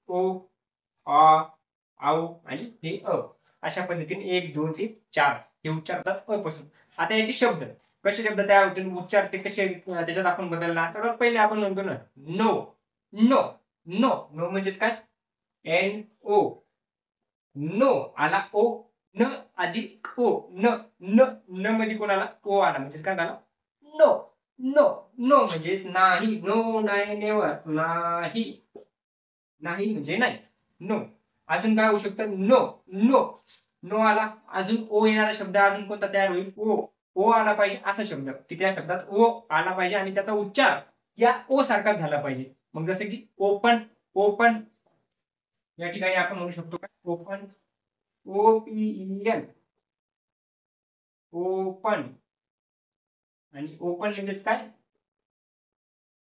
ओ आ आऊ आणि हे अ. अशा पद्धतीने 1 2 3 4 हे उच्चारतात अ पासून. आता याचे शब्द कसे शब्द तयार होतील? उच्चार ते कसे त्याच्यात आपण बदलणार? सर्वात पहिले आपण म्हणतो ना नो नो नो. नो म्हणजेच काय? N O. नो आला ओ. न अधिक ओ. न न न मध्ये कोण आला? ओ आला म्हणजेच काय झालं? नो नो नो म्हणजेच नाही. नो नाही नेवर नाही. नाही म्हणजे नाही. नो. अजून काय होऊ शकतं? नो नो नो आला. अजून ओ येणारा शब्द अजून कोणता तयार होईल? ओ. ओ आला पाहिजे असा शब्द की त्या शब्दात ओ आला पाहिजे आणि त्याचा उच्चार या ओ सारखाच झाला पाहिजे. मग जसं की ओपन ओपन. या ठिकाणी आपण म्हणू शकतो का? Open O P E N open. आणि ओपन म्हणजेच काय?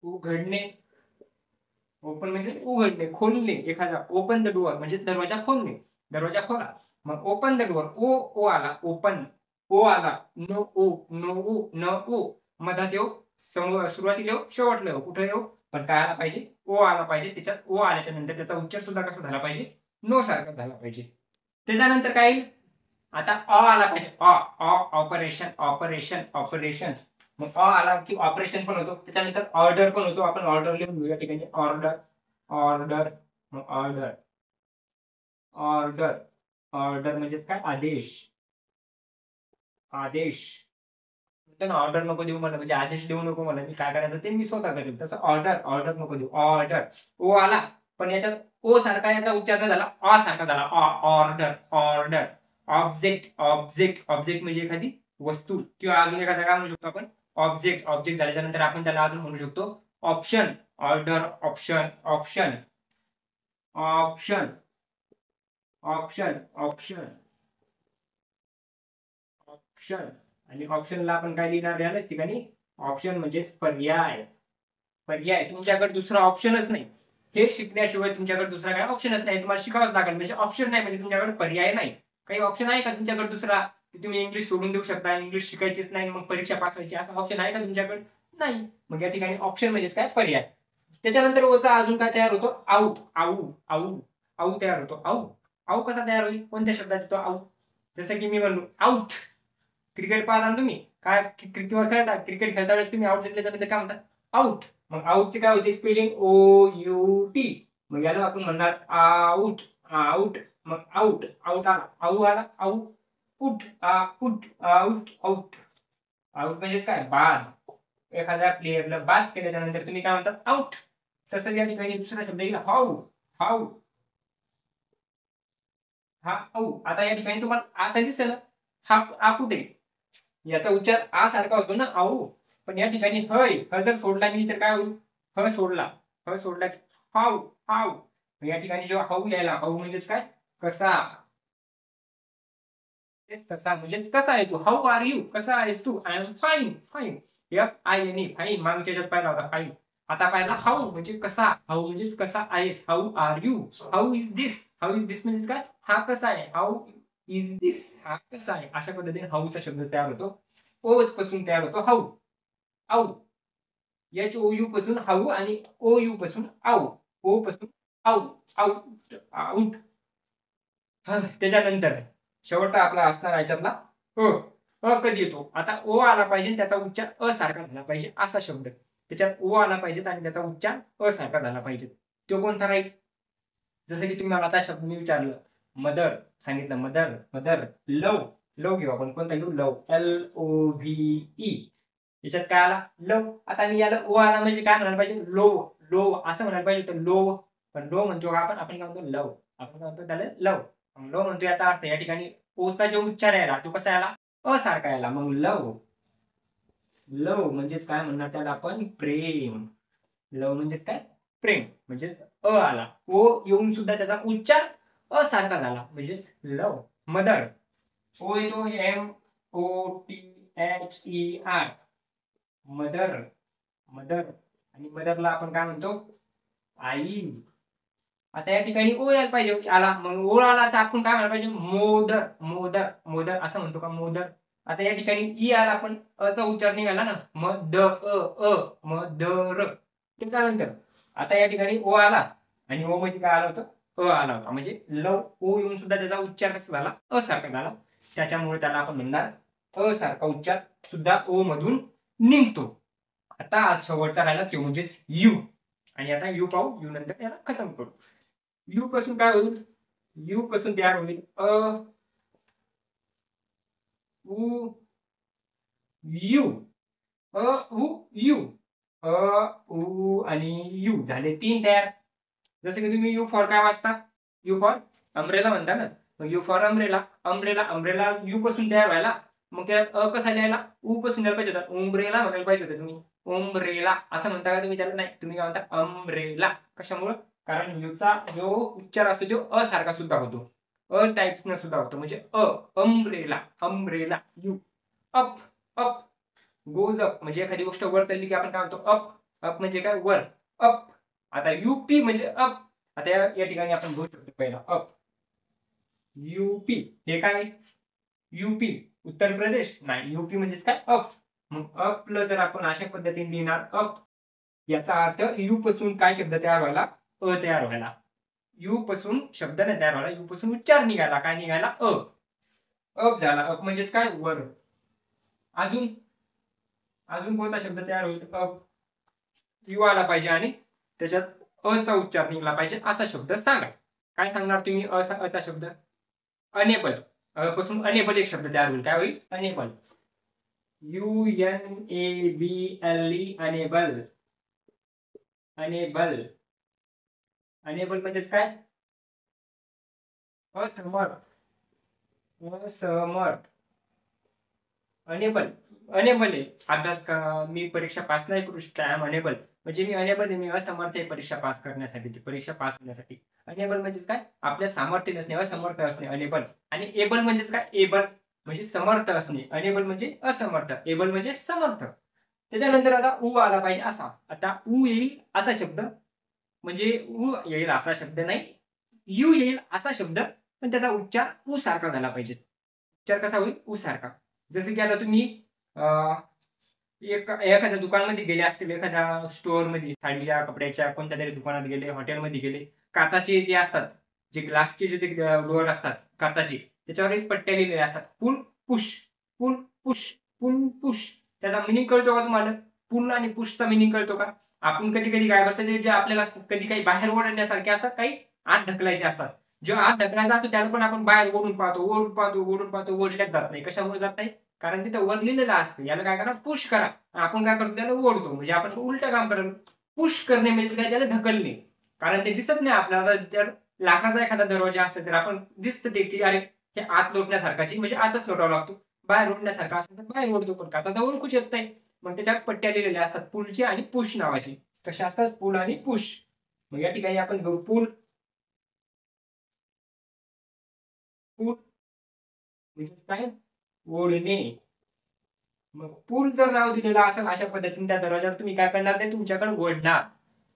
उघडणे. ओपन म्हणजे उघडणे खोलणे एखादा. ओपन द डोअर म्हणजे दरवाजा खोलणे. दरवाजा खोला. मग ओपन द डोअर ओ ओ आला ओपन. ओ आला. नो ओ नो ओ न ओ. मधात येऊ सुरुवातीला येऊ शेवटला येऊ कुठे येऊ पण काय आला पाहिजे? ओ आला पाहिजे. त्याच्यात ओ आल्याच्या नंतर त्याचा उच्चार सुद्धा कसा झाला पाहिजे? नो सारखा झाला पाहिजे. त्याच्यानंतर काय येईल? आता अ आला पाहिजे. अ अ ऑपरेशन ऑपरेशन ऑपरेशन. मग अ आला की ऑपरेशन पण होतो. त्याच्यानंतर ऑर्डर पण होतो. आपण ऑर्डर लिहून घेऊ या ठिकाणी. ऑर्डर ऑर्डर मग ऑर्डर ऑर्डर ऑर्डर म्हणजेच काय? आदेश आदेश. ऑर्डर नको देऊ मला, म्हणजे आदेश देऊ नको मला, मी काय करायचं ते मी स्वतः करेल. तसं ऑर्डर ऑर्डर नको देऊ. ऑर्डर ओ आला, पण याच्यात ओ सारखा याचा उच्चार नाही झाला, ऑ सारखा झाला. Order order. Object object object म्हणजे एखादी वस्तू किंवा अजून एखादा काय म्हणू शकतो आपण, ऑब्जेक्ट. ऑब्जेक्ट झाल्याच्या नंतर आपण त्याला अजून म्हणू शकतो option. Order option option option option option option. आणि ऑप्शनला आपण काय लिहिणार या ठिकाणी, ऑप्शन म्हणजे पर्याय. पर्याय. तुमच्याकडे दुसरा ऑप्शनच नाही. हे शिकण्याशिवाय तुमच्याकडे दुसरा काय ऑप्शनच नाही, तुम्हाला शिकावंच लागेल. म्हणजे ऑप्शन नाही म्हणजे तुमच्याकडे पर्याय नाही. काही ऑप्शन आहे का तुमच्याकडे दुसरा, की तुम्ही इंग्लिश सोडून देऊ शकता, इंग्लिश शिकायचीच नाही मग परीक्षा पास व्हायची, असा ऑप्शन आहे का तुमच्याकडे? नाही. मग या ठिकाणी ऑप्शन म्हणजे काय, पर्याय. त्याच्यानंतर ओचा अजून काय तयार होतो, आऊ. आऊ आऊ आऊ तयार होतो. आऊ. आऊ कसा तयार होईल, कोणत्या शब्दात येतो आऊ? जसं की मी म्हणलो आऊट. क्रिकेट पाहता तुम्ही काय, किंवा खेळता, क्रिकेट खेळता वेळेस तुम्ही आउट जिंकल्याच्यानंतर काय म्हणतात, आउट. मग आउटची काय होती स्पेलिंग, OUT. मग याला आपण म्हणणार आउट. आउट. मग आउट. आउट आला, आऊ आला, आऊ. उठ. Out out out. आउट म्हणजेच काय, बाद. एखाद्या प्लेअरला बाद केल्याच्या नंतर तुम्ही काय म्हणतात, आउट. तसंच या ठिकाणी दुसरा शब्द येईल हाऊ. हाऊ. हा आऊ. आता या ठिकाणी तुम्हाला आता दिसेल हा आ कुठे, याचा उच्चार आ सारखा होतो ना, आऊ. पण या ठिकाणी हय, ह जर सोडला मी तर काय होईल, ह सोडला, ह सोडला की हाऊ. हाऊ. या ठिकाणी जेव्हा हाऊ यायला, हाऊ म्हणजेच काय, कसा. कसा म्हणजेच कसा आहे तू, हाऊ आर यू, कसा आहेस तू. I am fine. Fine. FINE. Fine. मागच्या ह्याच्यात पाहिला होता फाईन. आता पाहिला हाऊ म्हणजे कसा. हाऊ म्हणजेच कसा आहेस. How are you. How is this. How is this म्हणजेच काय, हा कसा आहे. हाऊ इज दिस, हा कसा आहे. अशा पद्धतीने हाऊचा शब्द तयार होतो. ओ पासून तयार होतो हाऊ. आऊ. HOU पासून हाऊ आणि OU पासून आऊ. ओ पासून आऊ. आऊट. आऊट. त्याच्यानंतर शेवटचा आपला असणार याच्यातला अ. अ कधी येतो, आता ओ आला पाहिजे त्याचा उच्चार अ सारखा झाला पाहिजे असा शब्द. त्याच्यात ओ आला पाहिजे आणि त्याचा उच्चार अ सारखा झाला पाहिजे. तो कोणता राहील, जसं की तुम्ही मला आता शब्द मी विचारलं, मदर सांगितलं, मदर. मदर. लव. लव घेऊ आपण, कोणता घेऊ, लव. LOVE. याच्यात काय आला, लव. आता मी याला ओ आला म्हणजे काय म्हणायला पाहिजे, लो. लो असं म्हणायला पाहिजे होतं, लो. पण लो म्हणतो का आपण, आपण काय म्हणतो लव. आपण काय म्हणतो त्याला लव. लो म्हणतो याचा अर्थ या ठिकाणी ओचा जो उच्चार यायला तो कसा यायला, असारखा यायला. मग लव. लव म्हणजेच काय म्हणणार त्याला आपण, प्रेम. लव म्हणजेच काय, प्रेम. म्हणजेच अ आला, ओ येऊन सुद्धा त्याचा उच्चार असारखा झाला म्हणजेच लव. मदर. ओ येतो MOTHER. मदर. मदर. आणि मदरला आपण काय म्हणतो, आई. आता या ठिकाणी ओ यायला पाहिजे, आला. मग ओ आला तर आपण काय म्हणायला पाहिजे, मोदर. मोदर. मोदर असं म्हणतो का, मोदर. आता या ठिकाणी ई आला, पण अचा उच्चार निघाला ना, मदर. त्यानंतर आता या ठिकाणी ओ आला आणि ओ मध्ये काय आलं होतं, अ आला होता. म्हणजे लव ओ येऊन सुद्धा त्याचा उच्चार कसा झाला, असारखा झाला. त्याच्यामुळे त्याला आपण म्हणणार असारखा उच्चार सुद्धा ओ मधून निघतो. आता आज शेवटचा राहिला तो म्हणजेच यू. आणि आता यू पाहू, यू नंतर याला खतम करू. यू पासून काय होईल, यू पासून तयार होईल उ यू. यू. उ आणि यू झाले 3 तयार. जसं की तुम्ही यू फॉर काय वाचता, यू फॉर अम्ब्रेला म्हणता ना. मग you for umbrella. Umbrella. Umbrella you पासून तयार व्हायला, मग त्यात कसा लिहायला, उ पासून यायला पाहिजे होता. उंब्रेला म्हणायला पाहिजे होतं तुम्ही. उंब्रेला असं म्हणता का तुम्ही त्याला, नाही तुम्ही काय म्हणता अम्ब्रेला. कशामुळं, कारण यूचा जो उच्चार असतो तो असारखा सुद्धा होतो, अ टाईप सुद्धा होतो. म्हणजे umbrella. Umbrella. You. Up. Up. Goes up. म्हणजे एखादी गोष्ट वर चालली की आपण काय म्हणतो, अप. अप म्हणजे काय, वर. अप. आता UP म्हणजे अप. आता या ठिकाणी आपण घेऊ शकतो पहिला अप. UP. हे काय, UP उत्तर प्रदेश नाही, UP म्हणजेच काय, अप. मग अपला जर आपण अशा पद्धतीने लिहिणार अप, याचा अर्थ यू पासून काय शब्द तयार व्हायला, तयार व्हायला. यू पासून शब्द नाही तयार व्हायला, यू पासून उच्चार निघाला, काय निघाला, अप झाला. अप म्हणजेच काय, वर. अजून अजून कोणता शब्द तयार होईल, अप. यू आला पाहिजे आणि त्याच्यात अचा उच्चार निघाला पाहिजे असा शब्द सांगा. काय सांगणार तुम्ही, अचा शब्द, अनेबल. पासून अनेबल एक शब्द तयार होईल, काय होईल, unable. UNABLE unable. Unable. Unable म्हणजेच काय? असमर्थ. असमर्थ. अनेबल. अनेबल आहे अभ्यास का मी परीक्षा पास नाही करू शकता. आय एम अनेबल म्हणजे मी अनेबल आहे, मी असमर्थ आहे परीक्षा पास करण्यासाठी, ती परीक्षा पास होण्यासाठी. अनेबल म्हणजेच काय? आपल्या सामर्थ्य नसणे, असमर्थ असणे अनेबल. आणि एबल म्हणजेच काय? एबल म्हणजे समर्थ असणे. अनेबल म्हणजे असमर्थ, एबल म्हणजे समर्थ. त्याच्यानंतर आता उ आला पाहिजे असा. आता उ येईल असा शब्द, म्हणजे उ येईल असा शब्द नाही, यू येईल असा शब्द, पण त्याचा उच्चार उ सारखा झाला पाहिजे. उच्चार कसा होईल? उ सारखा. जसं की आता तुम्ही एखाद्या दुकानमध्ये गेले असतील, एखाद्या स्टोअरमध्ये साडीच्या, कपड्याच्या कोणत्या तरी दुकानात गेले, हॉटेलमध्ये गेले. काचाचे जे असतात, जे ग्लासचे जे डोअर असतात काचाचे, त्याच्यावर एक पट्ट्या लिहिलेल्या असतात, पुल पुश. पुल पुश. पुल पुश. त्याचा मिनिंग कळतो का तुम्हाला? पुल आणि पुशचा मिनिंग कळतो का? आपण कधी कधी काय करतो, ते जे आपल्याला कधी काही बाहेर ओढण्यासारखे असतात, काही आत ढकलायचे असतात. जेव्हा आत ढकलायचा असतो त्याला पण आपण बाहेर ओढून पाहतो, ओढून पाहतो, ओढून पाहतो, ओढल्याच जात नाही. कशामुळे जात नाही? कारण तिथं वर लिहिलेलं असतं याला काय करा, पुश करा. आपण काय करतो, त्याला ओढतो. म्हणजे आपण उलट काम करतो. पुश करणे म्हणजे काय? त्याला ढकलणे. कारण ते दिसत नाही आपल्याला. जर लाकडाचा एखादा दरवाजा असेल तर आपण दिसतं ते की अरे हे आत लोटण्यासारखाची, म्हणजे आतच लोटावा लागतो. बाहेर ओढण्यासारखा असेल तर बाहेर ओढतो, पण काचाचा ओळखूच येत नाही. मग त्याच्यात पट्ट्या लिहिलेल्या असतात पुलची आणि पुश नावाची. कशा असतात? पुल आणि पुश. मग या ठिकाणी आपण घेऊ पुल. पुल म्हणजे काय? ओढणे. मग पूल जर नाव दिलेलं असेल अशा पद्धतीने त्या दरवाजावर, तुम्ही काय करणार? ते तुमच्याकडे ओढणार,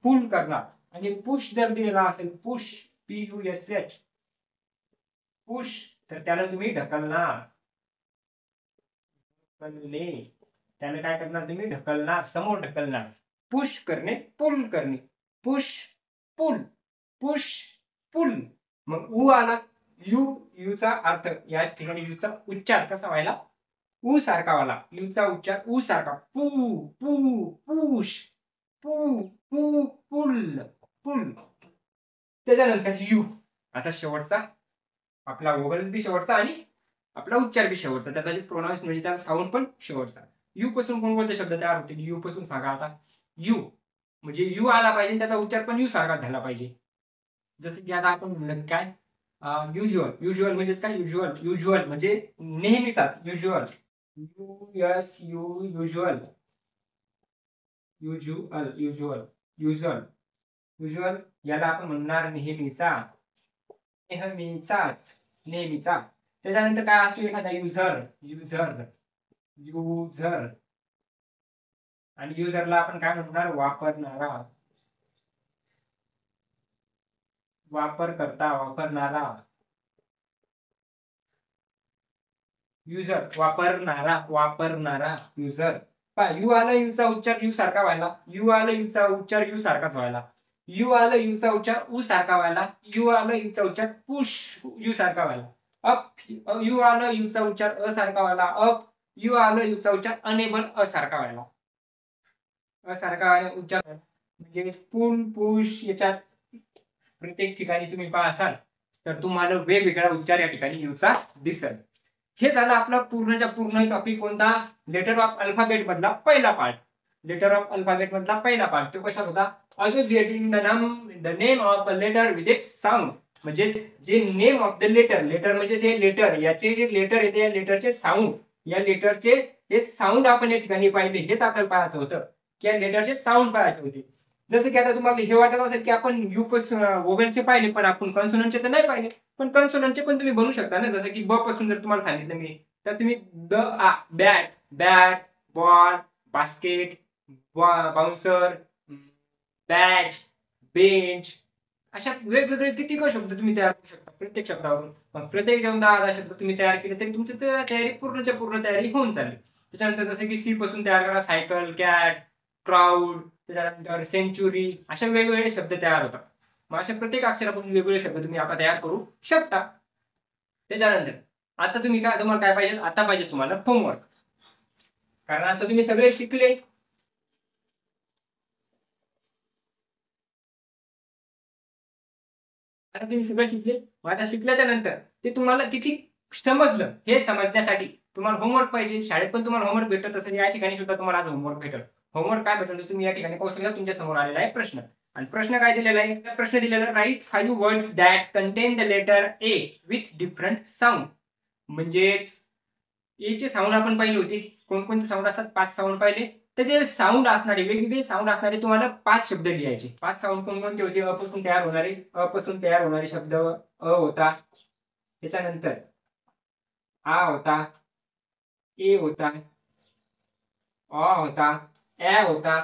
पूल करणार. आणि पुश जर दिलेला असेल, पुश, PUSH, पुश, तर त्याला तुम्ही ढकलणार. ढकलणे. त्याला काय करणार? तुम्ही ढकलणार, समोर ढकलणार. पुश करणे, पुल करणे. पुश, पुल, पुश, पुल. मग उ आला. यू. यूचा अर्थ या ठिकाणी यूचा उच्चार कसा व्हायला? ऊ सारखा वाला. यूचा उच्चार ऊ सारखा. पू, पू, पुश, पू, पू, पुल, पुल. त्याच्यानंतर यू. आता शेवटचा आपला वोगल्स बी शेवटचा आणि आपला उच्चार बी शेवटचा. त्याचा जे प्रोनाउन्स म्हणजे त्याचा साऊंड पण शेवटचा. यू पासून कोणकोणते शब्द तयार होतील? यू पासून सांगा आता. यू म्हणजे यू आला पाहिजे, त्याचा उच्चार पण यू सारखा झाला पाहिजे. जसं की आता आपण म्हणलं काय? युज्युअल. युज्युअल म्हणजेच काय? युज्युअल. युज्युअल म्हणजे नेहमीचाच. Usual. USU. Usual. Usual. Usual. Usual. Usual याला आपण म्हणणार नेहमीचा. नेहमीचाच. नेहमीचा. त्याच्यानंतर काय असतो? एखादा युझर. युझर. युझर. आणि युजरला आपण काय म्हणणार? वापरणारा. वापरकर्ता, वापरणारा. युजर वापरणारा, वापरणारा. युजर. यू आलं, यूचा उच्चार यू सारखा व्हायला. यू आलं, यूचा उच्चार यू सारखाच व्हायला. यू आलं, यूचा उच्चार ऊ सारखा व्हायला. यू आलं, यूचा उच्चार पुश यू सारखा व्हायला. अप. यू आलं, यूचा उच्चार अ सारखा व्हायला. अप. यू आलं, यूचा उच्चार अनेबल असारखा व्हायला. असारखा व्हायला उच्चार म्हणजे पुल, पुश. याच्यात प्रत्येक ठिकाणी तुम्ही पाहसाल तर तुम्हाला वेगवेगळा उच्चार या ठिकाणी यूचा दिसेल. हे झालं आपला पूर्णच्या पूर्ण टॉपिक. कोणता? लेटर ऑफ अल्फाबेट मधला पहिला पार्ट. लेटर ऑफ अल्फाबेट मधला पहिला पार्ट तो कसा होता? Associating the name of a letter with its sound. म्हणजे जे name of the letter, letter म्हणजे हे लेटर, याचे जे लेटर येते या लेटरचे साऊंड, या लेटरचे हे साऊंड आपण या ठिकाणी पाहिले. हेच आपल्याला पाहायचं होतं की या लेटरचे साऊंड पाहायचे होते. जसं की आता तुम्हाला हे वाटत असेल की आपण यू पासून वोवेलचे पाहिले, पण आपण कन्सोनंटचे तर नाही पाहिले. पण कन्सोनंटचे पण तुम्ही बनवू शकता ना. जसं की ब पासून जर तुम्हाला सांगितलं मी, तर तुम्ही ब आ bat, bat, ball, basket, bouncer, batch, bench, अशा वेगवेगळे किती शब्द तुम्ही तयार करू शकता प्रत्येक शब्दावरून. मग प्रत्येक जेव्हा 10 शब्द तुम्ही तयार केले तरी तुमची तयारी पूर्णच्या पूर्ण तयारी होऊन चालली. त्याच्यानंतर जसं की सी पासून तयार करा सायकल, कॅट, क्राऊड, त्याच्यानंतर सेंचुरी, अशा वेगवेगळे शब्द तयार होतात. मग अशा प्रत्येक अक्षरापासून वेगवेगळे शब्द तुम्ही आता तयार करू शकता. त्याच्यानंतर आता तुम्ही काय, तुम्हाला काय पाहिजे? आता पाहिजे तुम्हाला होमवर्क. कारण आता तुम्ही सगळे शिकले. आता तुम्ही सगळं शिकले. मग आता शिकल्याच्या नंतर ते तुम्हाला किती समजलं हे समजण्यासाठी तुम्हाला होमवर्क पाहिजे, शाळेत पण तुम्हाला होमवर्क भेटत असेल, या ठिकाणी सुद्धा तुम्हाला आज होमवर्क भेटेल. होमवर्क काय भेटेल तुम्ही या ठिकाणी पाहू शकता, तुमच्या समोर आलेला आहे प्रश्न. आणि प्रश्न काय दिलेला आहे? प्रश्न दिलेला आहे, right 5 words that contain the letter A with different sound. म्हणजेच ए चे साऊंड आपण पाहिले होते. कोणकोणते साऊंड असतात? 5 साऊंड पाहिले. तर ते साऊंड असणारे, वेगवेगळे साऊंड असणारे तुम्हाला 5 शब्द लिहायचे. 5 साऊंड कोणकोणते होते? अ पासून तयार होणारे शब्द अ होता. त्याच्यानंतर आ होता, ए होता, अ होता, ए होता.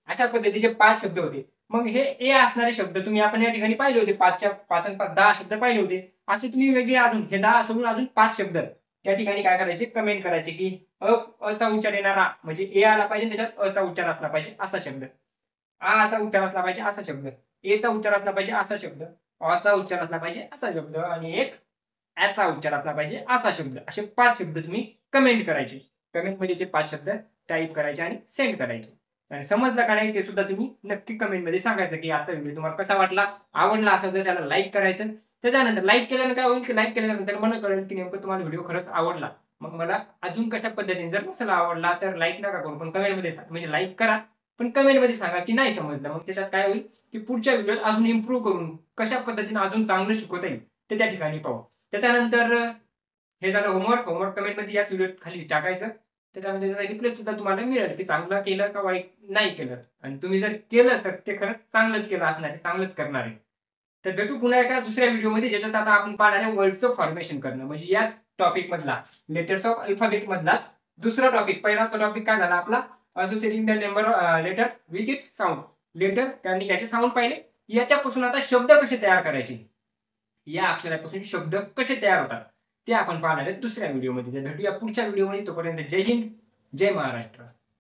अशा पद्धतीचे 5 शब्द होते. मग हे ए असणारे शब्द तुम्ही आपण या ठिकाणी पाहिले होते. 5च्या 5 आणि 5 10 शब्द पाहिले होते. असे तुम्ही वेगळे अजून हे 10 सोडून अजून 5 शब्द त्या ठिकाणी काय करायचे? कमेंट करायचे की चा उच्चार येणारा म्हणजे ए आला पाहिजे, त्याच्यात चा उच्चार असला पाहिजे असा शब्द. आ चा उच्चार असला पाहिजे असा शब्द. ए चा उच्चार असला पाहिजे असा शब्द. अ चा उच्चार असला पाहिजे असा शब्द आणि एक चा उच्चार असला पाहिजे असा शब्द. असे 5 शब्द तुम्ही कमेंट करायचे. कमेंटमध्ये ते 5 शब्द टाइप करायचे आणि सेंड करायचे. आणि समजलं का नाही ते सुद्धा तुम्ही नक्की कमेंटमध्ये सांगायचं की आजचा व्हिडिओ तुम्हाला कसा वाटला. आवडला असेल तर त्याला लाईक करायचं. त्याच्यानंतर लाईक केल्यानं काय होईल की लाईक केल्यानंतर मला कळेल की नेमकं तुम्हाला व्हिडिओ खरंच आवडला. मग मला अजून कशा पद्धतीने, जर नसेल आवडला तर लाईक नका करू, पण कमेंटमध्ये सांगा. म्हणजे लाईक करा पण कमेंटमध्ये सांगा की नाही समजलं. मग त्याच्यात काय होईल की पुढच्या व्हिडिओत अजून इम्प्रूव्ह करून कशा पद्धतीने अजून चांगलं शिकवता येईल ते त्या ठिकाणी पाहू. त्याच्यानंतर हे झालं होमवर्क. होमवर्क कमेंटमध्ये याच व्हिडिओ खाली टाकायचं. त्याच्यामध्ये त्याचा रिप्लाय सुद्धा तुम्हाला मिळेल की चांगलं केलं का वाईट नाही केलं. आणि तुम्ही जर केलं तर ते खरंच चांगलंच केलं असणार आहे, चांगलंच करणार आहे. तर भेटू पुन्हा एका दुसऱ्या व्हिडिओमध्ये, ज्याच्यात आता आपण पाहणार आहे वर्डचं फॉर्मेशन करणं. म्हणजे याच टॉपिक मधला, लेटर्स ऑफ अल्फाबेट मधलाच दुसरा टॉपिक. पहिलाचा टॉपिक काय झाला आपला? Associating the number letter with its sound. Letter त्यांनी याचे साऊंड पाहिले. याच्यापासून आता शब्द कसे तयार करायचे, या अक्षरापासून शब्द कसे तयार होतात ते आपण पाहणार आहे दुसऱ्या व्हिडिओमध्ये. भेटूया पुढच्या व्हिडिओमध्ये. तोपर्यंत जय हिंद, जय महाराष्ट्र.